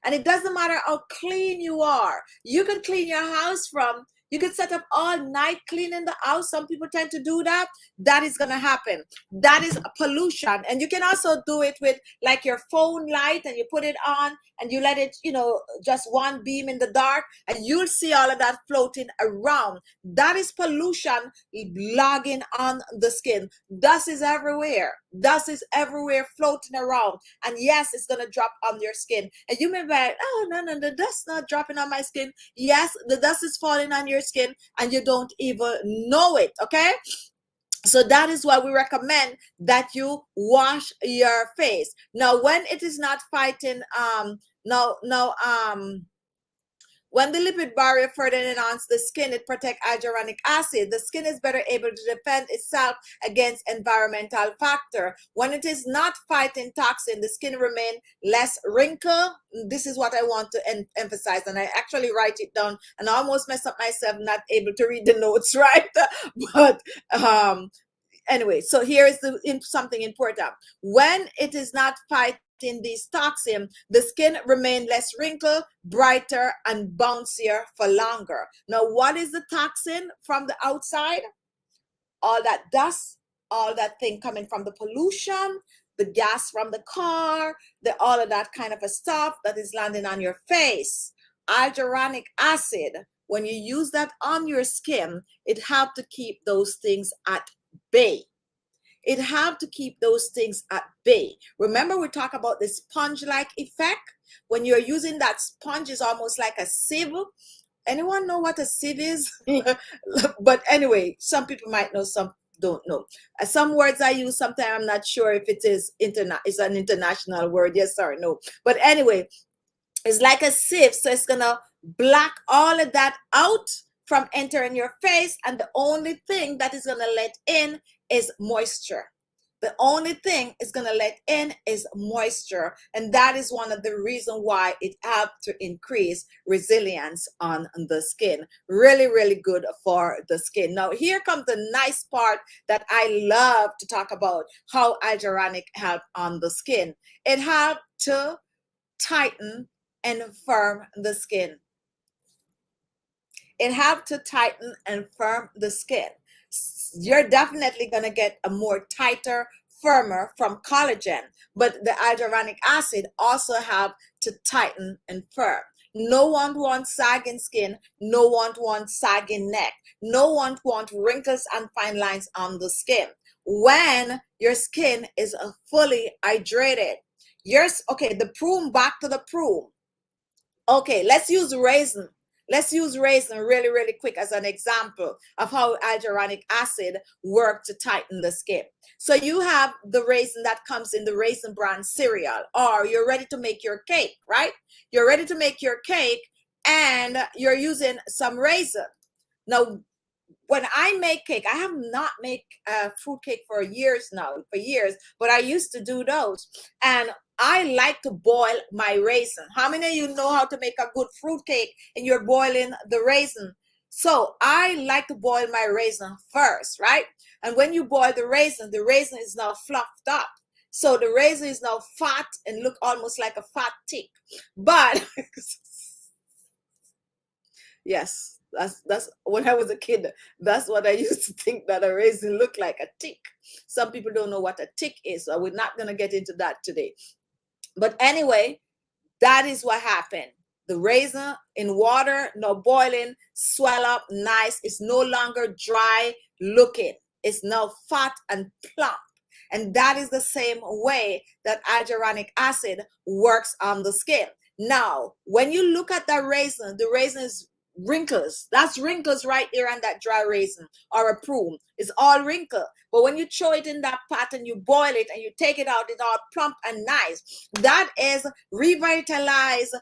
And it doesn't matter how clean you are. You can clean your house from You could set up all night cleaning the house. Some people tend to do that. That is going to happen. That is pollution. And you can also do it with like your phone light, and you put it on and you let it, just one beam in the dark, and you'll see all of that floating around. That is pollution logging on the skin. Dust is everywhere. Dust is everywhere floating around. And yes, it's going to drop on your skin. And you may be like, oh, no, the dust not dropping on my skin. Yes, the dust is falling on your skin and you don't even know it, okay? So that is why we recommend that you wash your face. Now, when it is not fighting, when the lipid barrier further enhances the skin, it protects hyaluronic acid. The skin is better able to defend itself against environmental factor. When it is not fighting toxin, the skin remains less wrinkle. This is what I want to emphasize, and I actually write it down, and I almost mess up myself, not able to read the notes right. But anyway, so here is something important. When it is not fighting these toxins, the skin remains less wrinkled, brighter, and bouncier for longer. Now, what is the toxin from the outside? All that dust, all that thing coming from the pollution, the gas from the car, all of that kind of a stuff that is landing on your face. Hyaluronic acid, when you use that on your skin, it helps to keep those things at bay. It have to keep those things at bay. Remember, we talk about the sponge-like effect. When you're using that sponge, is almost like a sieve. Anyone know what a sieve is? But anyway, some people might know, some don't know. Some words I use sometimes, I'm not sure if it is it's an international word, yes or no. But anyway, it's like a sieve, so it's gonna block all of that out from entering your face, and the only thing that is gonna let in is moisture. The only thing it's going to let in is moisture. And that is one of the reasons why it helps to increase resilience on the skin. Really, really good for the skin. Now, here comes the nice part that I love to talk about, how hyaluronic helps on the skin. It helps to tighten and firm the skin. It helps to tighten and firm the skin. You're definitely going to get a more tighter, firmer from collagen, but the hyaluronic acid also help to tighten and firm. No one wants sagging skin. No one wants sagging neck. No one wants wrinkles and fine lines on the skin. When your skin is fully hydrated, okay, the prune, back to the prune. Okay, let's use raisin. Let's use raisin really, really quick as an example of how hyaluronic acid works to tighten the skin. So you have the raisin that comes in the Raisin Bran cereal, or you're ready to make your cake, right? You're ready to make your cake and you're using some raisin. Now, when I make cake, I have not made fruit cake for years now, but I used to do those. And I like to boil my raisin. How many of you know how to make a good fruit cake and you're boiling the raisin? So I like to boil my raisin first, right? And when you boil the raisin is now fluffed up. So the raisin is now fat and look almost like a fat tick. But yes, that's when I was a kid, that's what I used to think, that a raisin looked like a tick. Some people don't know what a tick is, so we're not going to get into that today. But anyway, that is what happened. The raisin in water, no boiling, swell up nice. It's no longer dry looking. It's now fat and plump. And that is the same way that hyaluronic acid works on the skin. Now, when you look at the raisin is wrinkles. That's wrinkles right there on that dry raisin or a prune. It's all wrinkle. But when you throw it in that pot and you boil it and you take it out, it's all plump and nice. That is revitalized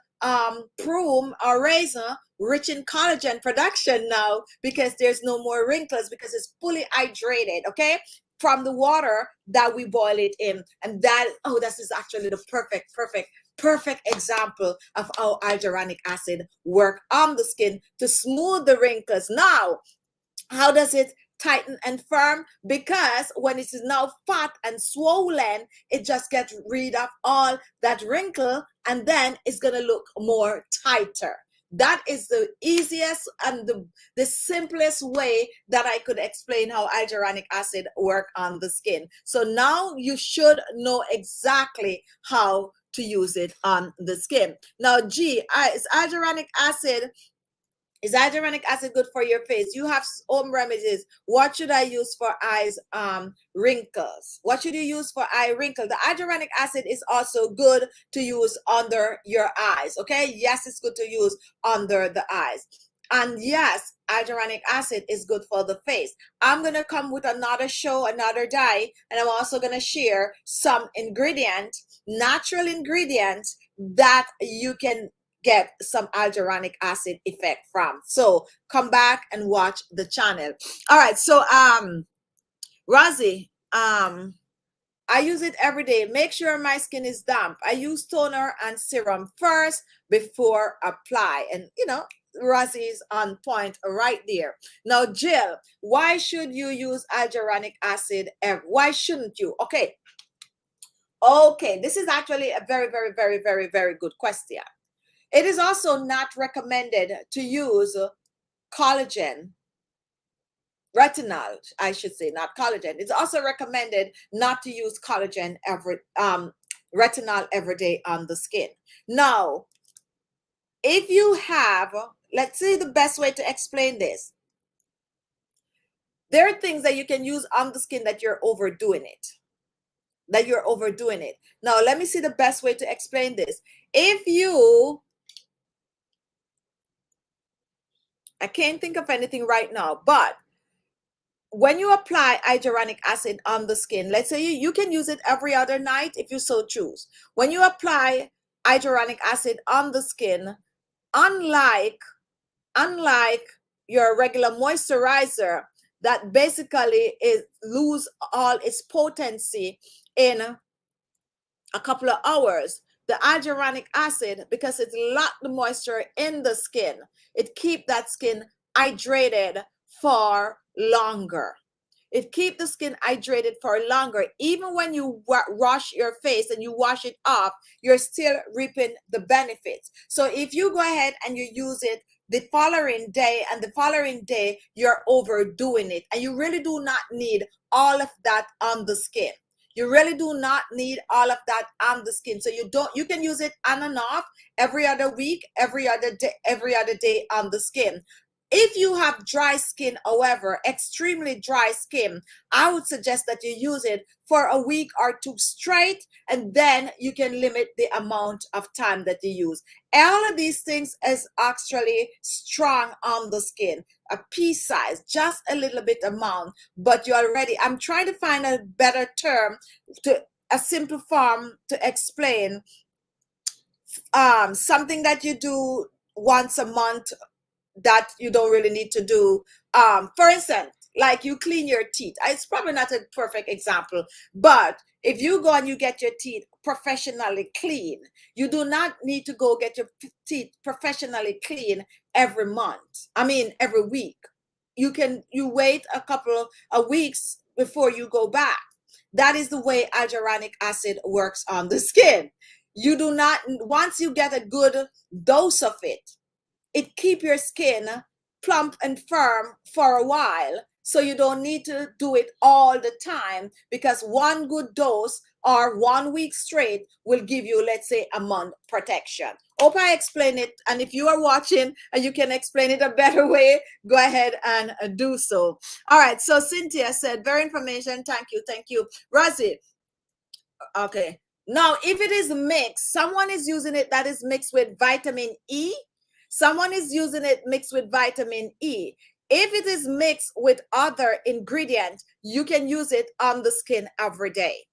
prune or raisin rich in collagen production now, because there's no more wrinkles, because it's fully hydrated, okay, from the water that we boil it in. And that, this is actually the perfect example of how hyaluronic acid work on the skin to smooth the wrinkles. Now, how does it tighten and firm? Because when it is now fat and swollen, it just gets rid of all that wrinkle, and then it's going to look more tighter. That is the easiest and the simplest way that I could explain how hyaluronic acid work on the skin. So now you should know exactly how to use it on the skin. Now, is hyaluronic acid good for your face? You have home remedies. What should I use for eyes wrinkles? What should you use for eye wrinkles? The hyaluronic acid is also good to use under your eyes. Okay, yes, it's good to use under the eyes. And yes, hyaluronic acid is good for the face. I'm going to come with another show, another day, and I'm also going to share some ingredients, natural ingredients that you can get some hyaluronic acid effect from. So come back and watch the channel. All right, so Rosie, I use it every day. Make sure my skin is damp. I use toner and serum first before apply. And you know, Rosie's on point right there. Now, Jill, why should you use hyaluronic acid? Why shouldn't you? Okay, this is actually a very, very, very, very, very good question. It is also not recommended to use collagen, retinol, I should say, not collagen. It's also recommended not to use collagen retinol every day on the skin. Now, if you have, let's say the best way to explain this, there are things that you can use on the skin that you're overdoing it. Now, let me see the best way to explain this. I can't think of anything right now, but when you apply hyaluronic acid on the skin, let's say you can use it every other night if you so choose. When you apply hyaluronic acid on the skin, unlike your regular moisturizer that basically lose all its potency in a couple of hours, the hyaluronic acid, because it's locked the moisture in the skin, it keep that skin hydrated for longer. It keep the skin hydrated for longer. Even when you wash your face and you wash it off, you're still reaping the benefits. So if you go ahead and you use it the following day and the following day, you're overdoing it. And you really do not need all of that on the skin. You really do not need all of that on the skin. So you can use it on and off every other week, every other day on the skin. If you have dry skin, however, extremely dry skin, I would suggest that you use it for a week or two straight, and then you can limit the amount of time that you use. All of these things is actually strong on the skin, a pea size, just a little bit amount, but you already, I'm trying to find a better term, a simple form to explain something that you do once a month that you don't really need to do. For instance, like you clean your teeth. It's probably not a perfect example, but if you go and you get your teeth professionally clean, you do not need to go get your teeth professionally clean every month. I mean, every week. You wait a couple of weeks before you go back. That is the way hyaluronic acid works on the skin. You do not, once you get a good dose of it, it keep your skin plump and firm for a while, so you don't need to do it all the time, because one good dose or 1 week straight will give you, let's say, a month protection. Hope I explain it, and if you are watching and you can explain it a better way, go ahead and do so. All right, so Cynthia said, very information, thank you. Rosie, okay, now if it is mixed, someone is using it that is mixed with vitamin E. Someone is using it mixed with vitamin E. If it is mixed with other ingredients, you can use it on the skin every day.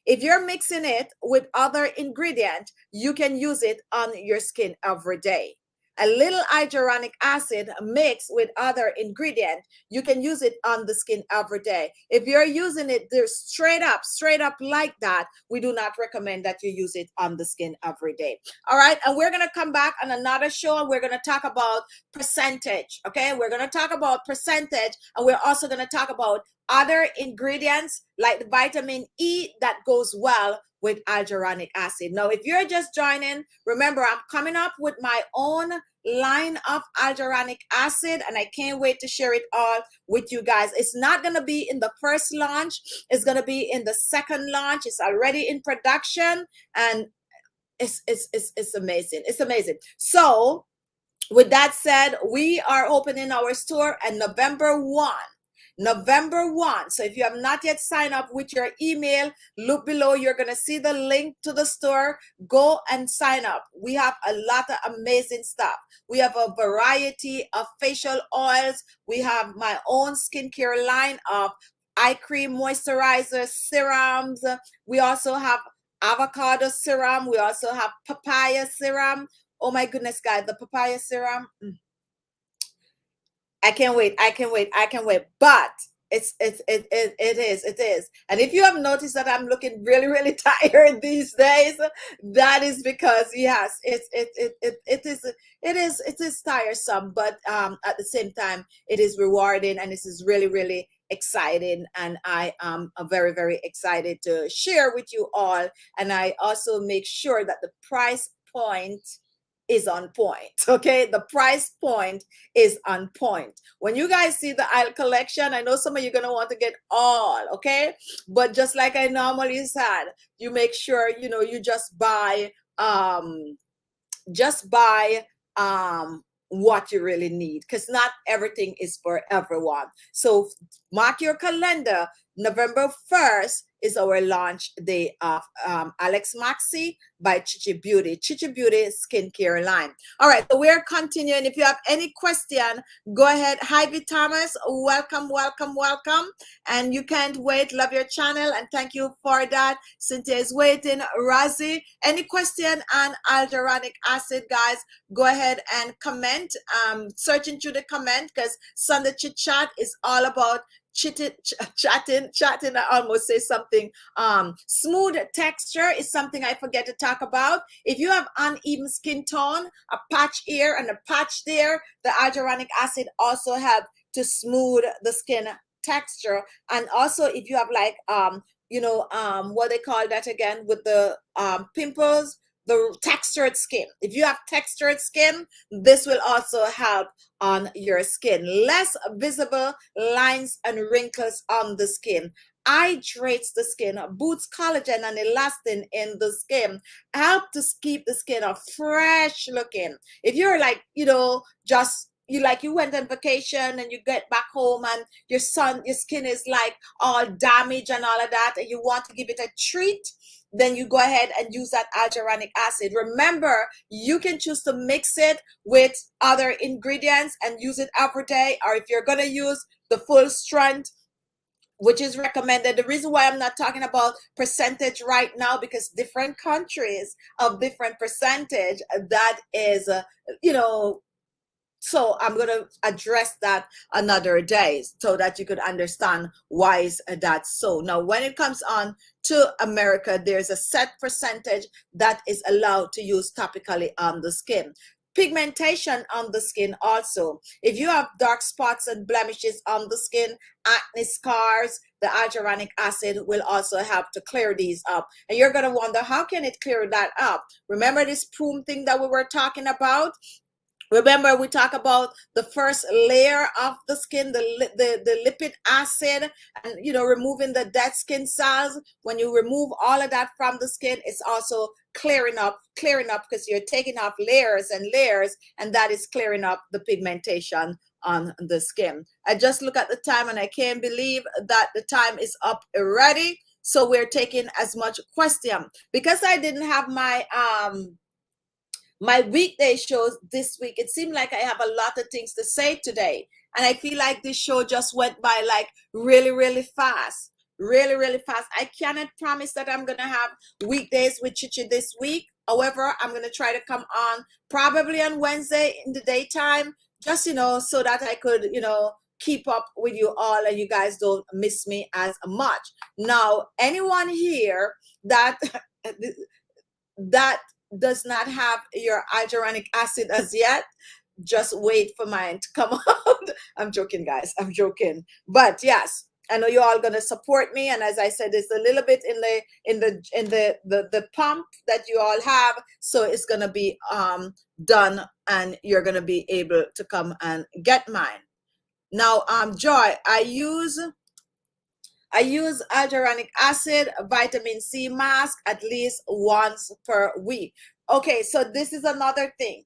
If you're mixing it with other ingredients, you can use it on your skin every day. A little hyaluronic acid mixed with other ingredients, you can use it on the skin every day. If you're using it straight up like that, we do not recommend that you use it on the skin every day. All right, and we're going to come back on another show and we're going to talk about percentage. Okay, we're going to talk about percentage, and we're also going to talk about other ingredients like the vitamin E that goes well with hyaluronic acid. Now, if you're just joining, remember, I'm coming up with my own line of hyaluronic acid, and I can't wait to share it all with you guys. It's not going to be in the first launch. It's going to be in the second launch. It's already in production, and it's amazing. It's amazing. So with that said, we are opening our store on November 1. November 1. So if you have not yet signed up with your email, look below. You're going to see the link to the store. Go and sign up. We have a lot of amazing stuff. We have a variety of facial oils. We have my own skincare line of eye cream, moisturizers, serums. We also have avocado serum. We also have papaya serum. Oh my goodness, guys, the papaya serum. I can't wait. I can't wait. I can't wait. But it is. And if you have noticed that I'm looking really tired these days, that is because yes, it is tiresome, but at the same time, it is rewarding, and this is really exciting, and I am very excited to share with you all. And I also make sure that the price point is on point. Okay, the price point is on point. When you guys see the aisle collection, I know some of you are gonna want to get all, okay, but just like I normally said, you make sure you just buy what you really need, because not everything is for everyone. So mark your calendar. November 1st is our launch day of ALESMAXii by Khichi Beauty. Khichi Beauty skincare line. All right, so we're continuing. If you have any question, go ahead. Hi, V. Thomas. Welcome. And you can't wait. Love your channel, and thank you for that. Cynthia is waiting. Razi, any question on hyaluronic acid, guys? Go ahead and comment. Searching through the comment, because Sunday Chit Chat is all about chatting. I almost say something. Smooth texture is something I forget to talk about. If you have uneven skin tone, a patch here and a patch there, the hyaluronic acid also help to smooth the skin texture. And also if you have like what they call that again with the pimples, the textured skin. If you have textured skin, this will also help on your skin. Less visible lines and wrinkles on the skin. Hydrates the skin, boosts collagen and elastin in the skin, help to keep the skin fresh looking. If you're like, you went on vacation and you get back home and your skin is like all damaged and all of that, and you want to give it a treat, then you go ahead and use that hyaluronic acid. Remember, you can choose to mix it with other ingredients and use it every day, or if you're going to use the full strength, which is recommended. The reason why I'm not talking about percentage right now, because different countries have different percentage. That is, so I'm going to address that another day so that you could understand why is that so. Now, when it comes on to America, there's a set percentage that is allowed to use topically on the skin. Pigmentation on the skin also. If you have dark spots and blemishes on the skin, acne scars, the hyaluronic acid will also help to clear these up. And you're going to wonder, how can it clear that up? Remember this plume thing that we were talking about? Remember, we talk about the first layer of the skin, the lipid acid, and removing the dead skin cells. When you remove all of that from the skin, it's also clearing up because you're taking off layers and layers, and that is clearing up the pigmentation on the skin. I just look at the time and I can't believe that the time is up already. So we're taking as much question, because I didn't have my weekday shows this week. It seemed like I have a lot of things to say today, and I feel like this show just went by like really fast. I cannot promise that I'm gonna have weekdays with Khichi this week. However, I'm gonna try to come on probably on Wednesday in the daytime, just so that I could keep up with you all and you guys don't miss me as much. Now, anyone here that does not have your hyaluronic acid as yet, just wait for mine to come out. I'm joking, guys. I'm joking. But yes, I know you're all gonna support me, and as I said, it's a little bit in the pump that you all have, so it's gonna be done, and you're gonna be able to come and get mine. Now, Joy, I use hyaluronic acid, vitamin C mask at least once per week. Okay, so this is another thing.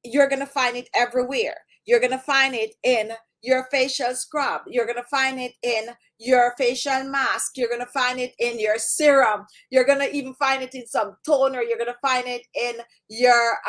You're going to find it everywhere. You're going to find it in your facial scrub. You're going to find it in your facial mask. You're going to find it in your serum. You're going to even find it in some toner. You're going to find it in your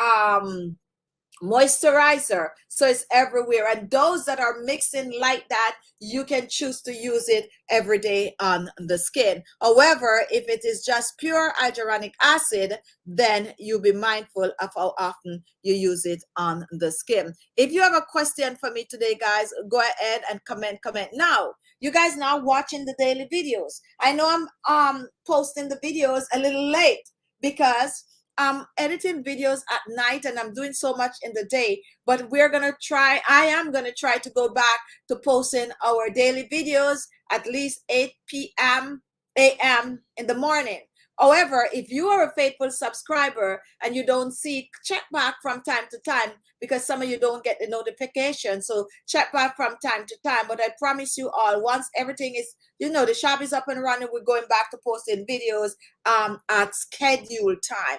moisturizer. So it's everywhere, and those that are mixing like that, you can choose to use it every day on the skin. However, if it is just pure hyaluronic acid, then you be mindful of how often you use it on the skin. If you have a question for me today, guys, go ahead and comment now. You guys now watching the daily videos. I know I'm posting the videos a little late because I'm editing videos at night and I'm doing so much in the day, but I am gonna try to go back to posting our daily videos at least 8 p.m. a.m. in the morning. However, if you are a faithful subscriber and you don't see, check back from time to time, because some of you don't get the notification. So check back from time to time. But I promise you all, once everything is, the shop is up and running, we're going back to posting videos at scheduled time.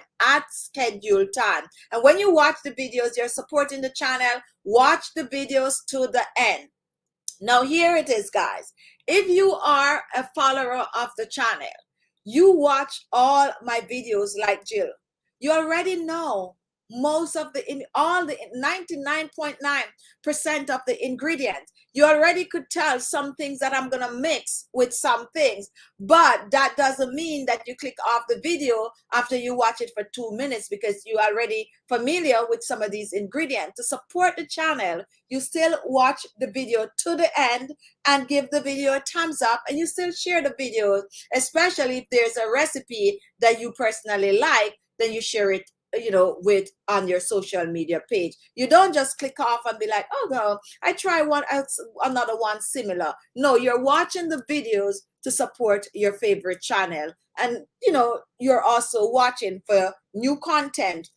And when you watch the videos, you're supporting the channel. Watch the videos to the end. Now here it is, guys. If you are a follower of the channel, you watch all my videos like Jill, you already know most of all the 99.9% of the ingredients. You already could tell some things that I'm gonna mix with some things, but that doesn't mean that you click off the video after you watch it for 2 minutes, because you are already familiar with some of these ingredients. To support the channel, you still watch the video to the end and give the video a thumbs up, and you still share the video, especially if there's a recipe that you personally like, then you share it with on your social media page. You don't just click off and be like, oh no, I try one else, another one similar. No, you're watching the videos to support your favorite channel, and you're also watching for new content,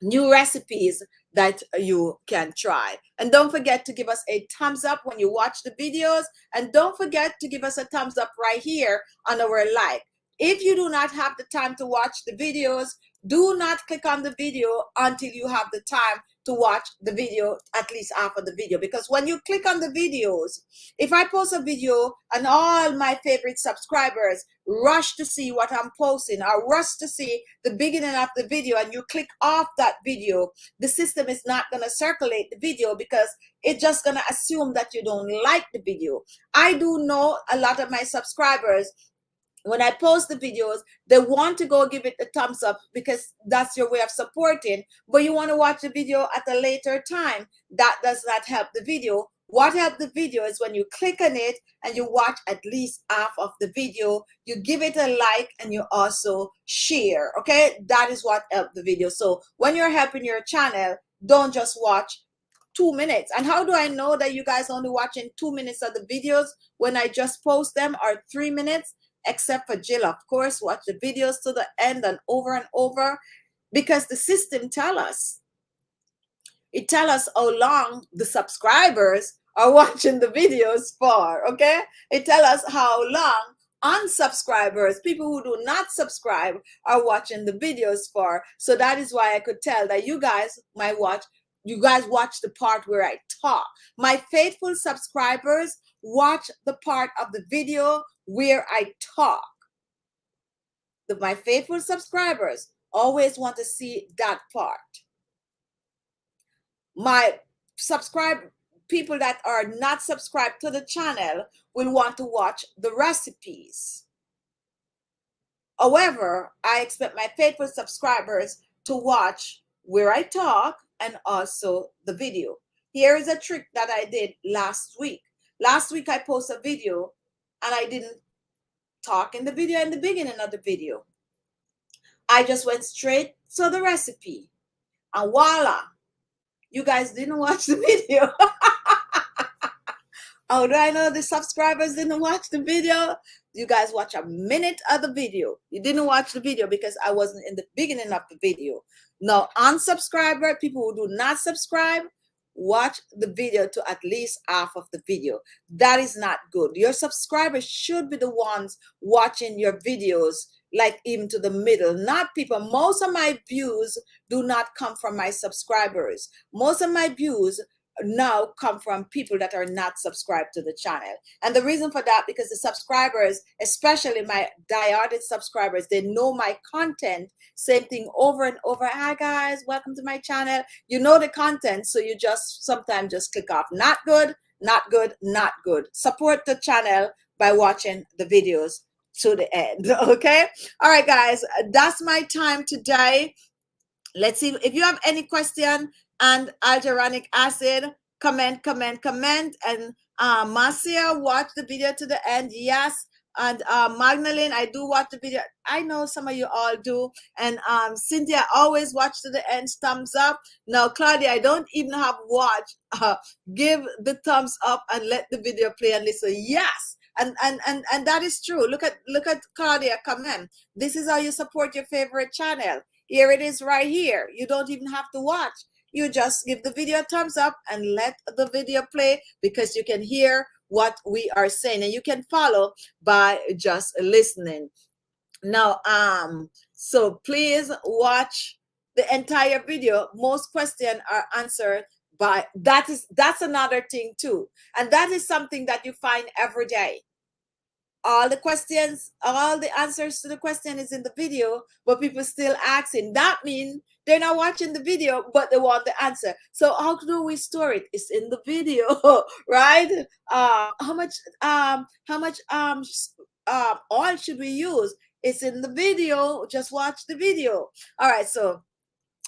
new recipes that you can try. And don't forget to give us a thumbs up when you watch the videos, and don't forget to give us a thumbs up right here on our like. If you do not have the time to watch the videos, do not click on the video until you have the time to watch the video, at least half of the video. Because when you click on the videos, if I post a video and all my favorite subscribers rush to see what I'm posting, or rush to see the beginning of the video, and you click off that video, the system is not going to circulate the video, because it's just going to assume that you don't like the video. I do know a lot of my subscribers, when I post the videos, they want to go give it a thumbs up because that's your way of supporting, but you want to watch the video at a later time. That does not help the video. What helps the video is when you click on it and you watch at least half of the video, you give it a like, and you also share. Okay, that is what helps the video. So when you're helping your channel, don't just watch 2 minutes. And how do I know that you guys only watching 2 minutes of the videos when I just post them, or 3 minutes? Except for Jill, of course, watch the videos to the end and over, because the system tell us. It tell us how long the subscribers are watching the videos for, okay? It tell us how long unsubscribers, people who do not subscribe, are watching the videos for. So that is why I could tell that you guys might watch. You guys watch the part where I talk. My faithful subscribers watch the part of the video where I talk. My faithful subscribers always want to see that part. My people that are not subscribed to the channel will want to watch the recipes. However, I expect my faithful subscribers to watch where I talk and also the video. Here is a trick that I did last week. Last week I posted a video and I didn't talk in the video in the beginning of the video. I just went straight to the recipe, and voila, you guys didn't watch the video. Oh, do I know the subscribers didn't watch the video? You guys watch a minute of the video. You didn't watch the video because I wasn't in the beginning of the video. Now, unsubscriber, people who do not subscribe, watch the video to at least half of the video. That is not good. Your subscribers should be the ones watching your videos, like even to the middle, not people. Most of my views do not come from my subscribers. Most of my views now come from people that are not subscribed to the channel. And the reason for that, because the subscribers, especially my diehard subscribers, they know my content. Same thing over and over. Hi guys, welcome to my channel. You know the content, so you just sometimes just click off. Not good, not good, not good. Support the channel by watching the videos to the end. Okay, all right guys, that's my time today. Let's see if you have any question and hyaluronic acid. Comment. And Marcia, watch the video to the end. Yes. And Magdalene, I do watch the video. I know some of you all do. And Cynthia, always watch to the end. Thumbs up. Now, Claudia, I don't even have watch. Give the thumbs up and let the video play and listen. Yes. And that is true. Look at Claudia comment. This is how you support your favorite channel. Here it is right here. You don't even have to watch. You just give the video a thumbs up and let the video play, because you can hear what we are saying and you can follow by just listening. Now, so please watch the entire video. Most questions are answered by that's another thing too. And that is something that you find every day. All the questions, all the answers to the question is in the video, but people still asking. That means they're not watching the video, but they want the answer. So how do we store it? It's in the video, right? How much oil should we use? It's in the video. Just watch the video. All right, so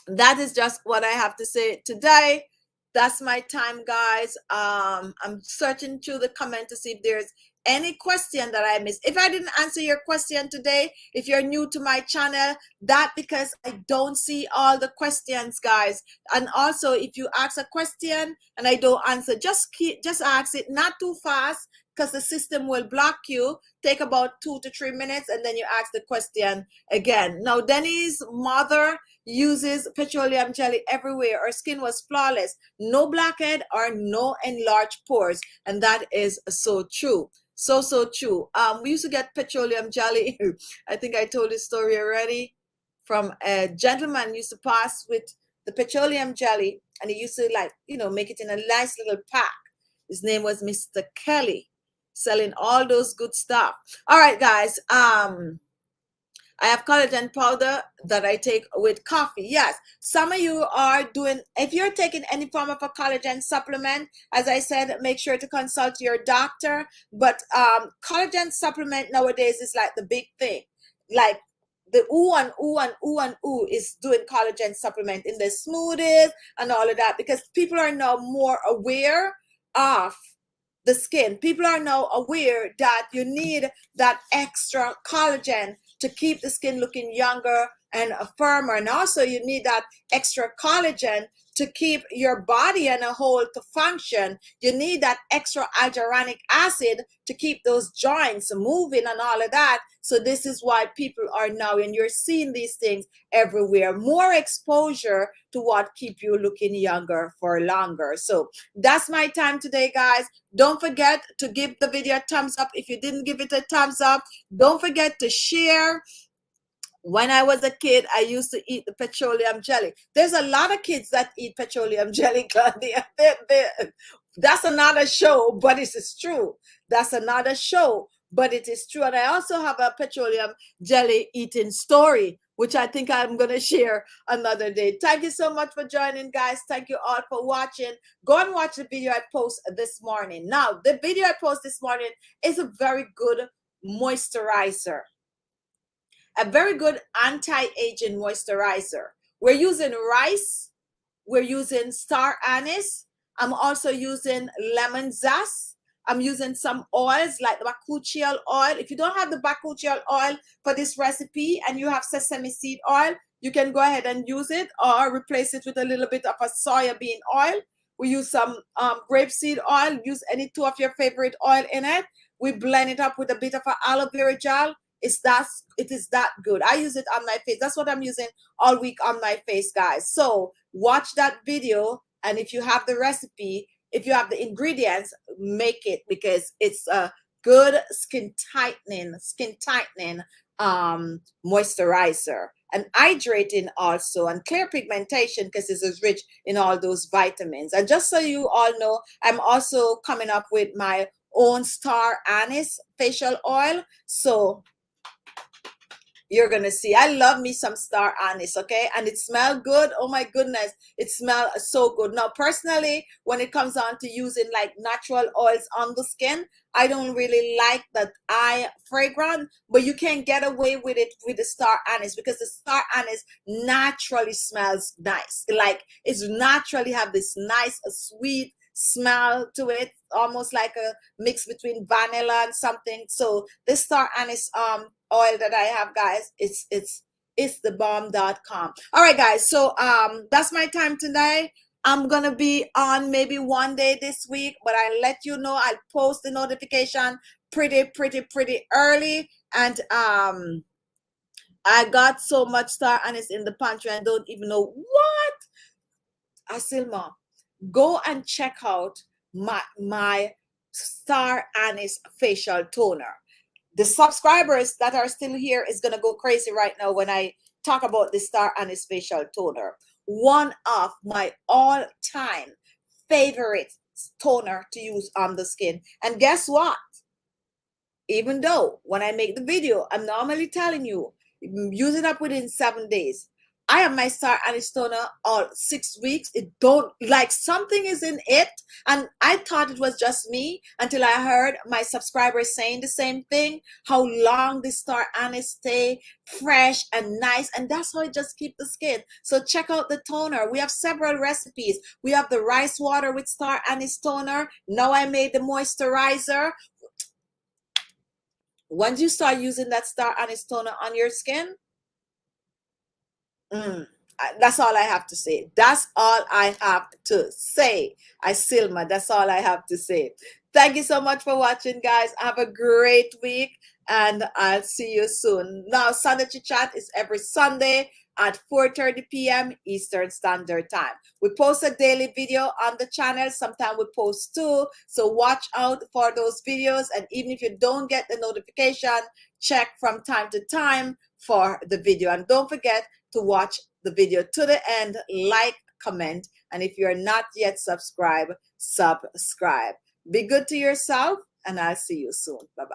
that is just what I have to say today. That's my time, guys. I'm searching through the comment to see if there's any question that I missed. If I didn't answer your question today, if you're new to my channel, that because I don't see all the questions, guys. And also, if you ask a question and I don't answer, just ask it, not too fast, because the system will block you. Take about 2 to 3 minutes and then you ask the question again. Now, Denny's mother uses petroleum jelly everywhere. Her skin was flawless, no blackhead or no enlarged pores, and that is so true. So true. We used to get petroleum jelly. I think I told this story already, from a gentleman used to pass with the petroleum jelly, and he used to, like, make it in a nice little pack. His name was Mr. Kelly, selling all those good stuff. All right, guys. I have collagen powder that I take with coffee. Yes, some of you are doing, if you're taking any form of a collagen supplement, as I said, make sure to consult your doctor. But collagen supplement nowadays is like the big thing. Like the ooh is doing collagen supplement in the smoothies and all of that, because people are now more aware of the skin. People are now aware that you need that extra collagen to keep the skin looking younger and firmer. And also you need that extra collagen to keep your body in a whole to function. You need that extra hyaluronic acid to keep those joints moving and all of that. So this is why people are now, and you're seeing these things everywhere, more exposure to what keep you looking younger for longer. So that's my time today, guys. Don't forget to give the video a thumbs up. If you didn't give it a thumbs up, don't forget to share. When I was a kid, I used to eat the petroleum jelly. There's a lot of kids that eat petroleum jelly, Claudia. That's another show, but it is true. That's another show, but it is true. And I also have a petroleum jelly eating story, which I think I'm going to share another day. Thank you so much for joining, guys. Thank you all for watching. Go and watch the video I posted this morning. Now, the video I posted this morning is a very good moisturizer. A very good anti-aging moisturizer. We're using rice. We're using star anise. I'm also using lemon zest. I'm using some oils like the bakuchiol oil. If you don't have the bakuchiol oil for this recipe and you have sesame seed oil, you can go ahead and use it or replace it with a little bit of a soya bean oil. We use some grapeseed oil. Use any two of your favorite oil in it. We blend it up with a bit of aloe vera gel. It is that good. I use it on my face. That's what I'm using all week on my face, guys. So watch that video, and if you have the recipe, if you have the ingredients, make it, because it's a good skin tightening moisturizer, and hydrating also, and clear pigmentation, because this is rich in all those vitamins. And just so you all know, I'm also coming up with my own star anise facial oil. So you're gonna see, I love me some star anise, okay? And it smells good. Oh my goodness, it smells so good. Now personally, when it comes on to using like natural oils on the skin, I don't really like that eye fragrance, but you can get away with it with the star anise, because the star anise naturally smells nice. Like it's naturally have this nice sweet smell to it, almost like a mix between vanilla and something. So this star anise oil that I have, guys, it's the bomb.com. All right, guys, so that's my time today. I'm gonna be on maybe one day this week, but I'll let you know. I'll post the notification pretty early. And I got so much star anise in the pantry, I don't even know what. Asilma, go and check out my star anise facial toner. The subscribers that are still here is gonna go crazy right now when I talk about the star anise facial toner. One of my all-time favorite toner to use on the skin. And guess what? Even though when I make the video, I'm normally telling you, use it up within 7 days. I have my star anise toner all 6 weeks. It don't, like, something is in it. And I thought it was just me until I heard my subscribers saying the same thing, how long the star anise stay fresh and nice. And that's how it just keeps the skin. So check out the toner. We have several recipes. We have the rice water with star anise toner. Now I made the moisturizer. Once you start using that star anise toner on your skin, that's all I have to say. That's all I have to say. Silma, that's all I have to say. Thank you so much for watching, guys. Have a great week, and I'll see you soon. Now, Sunday Chit Chat is every Sunday at 4:30 p.m. Eastern Standard Time. We post a daily video on the channel. Sometimes we post two, so watch out for those videos. And even if you don't get the notification, check from time to time for the video. And don't forget to watch the video to the end, like, comment, and if you're not yet subscribed, subscribe. Be good to yourself, and I'll see you soon. Bye-bye.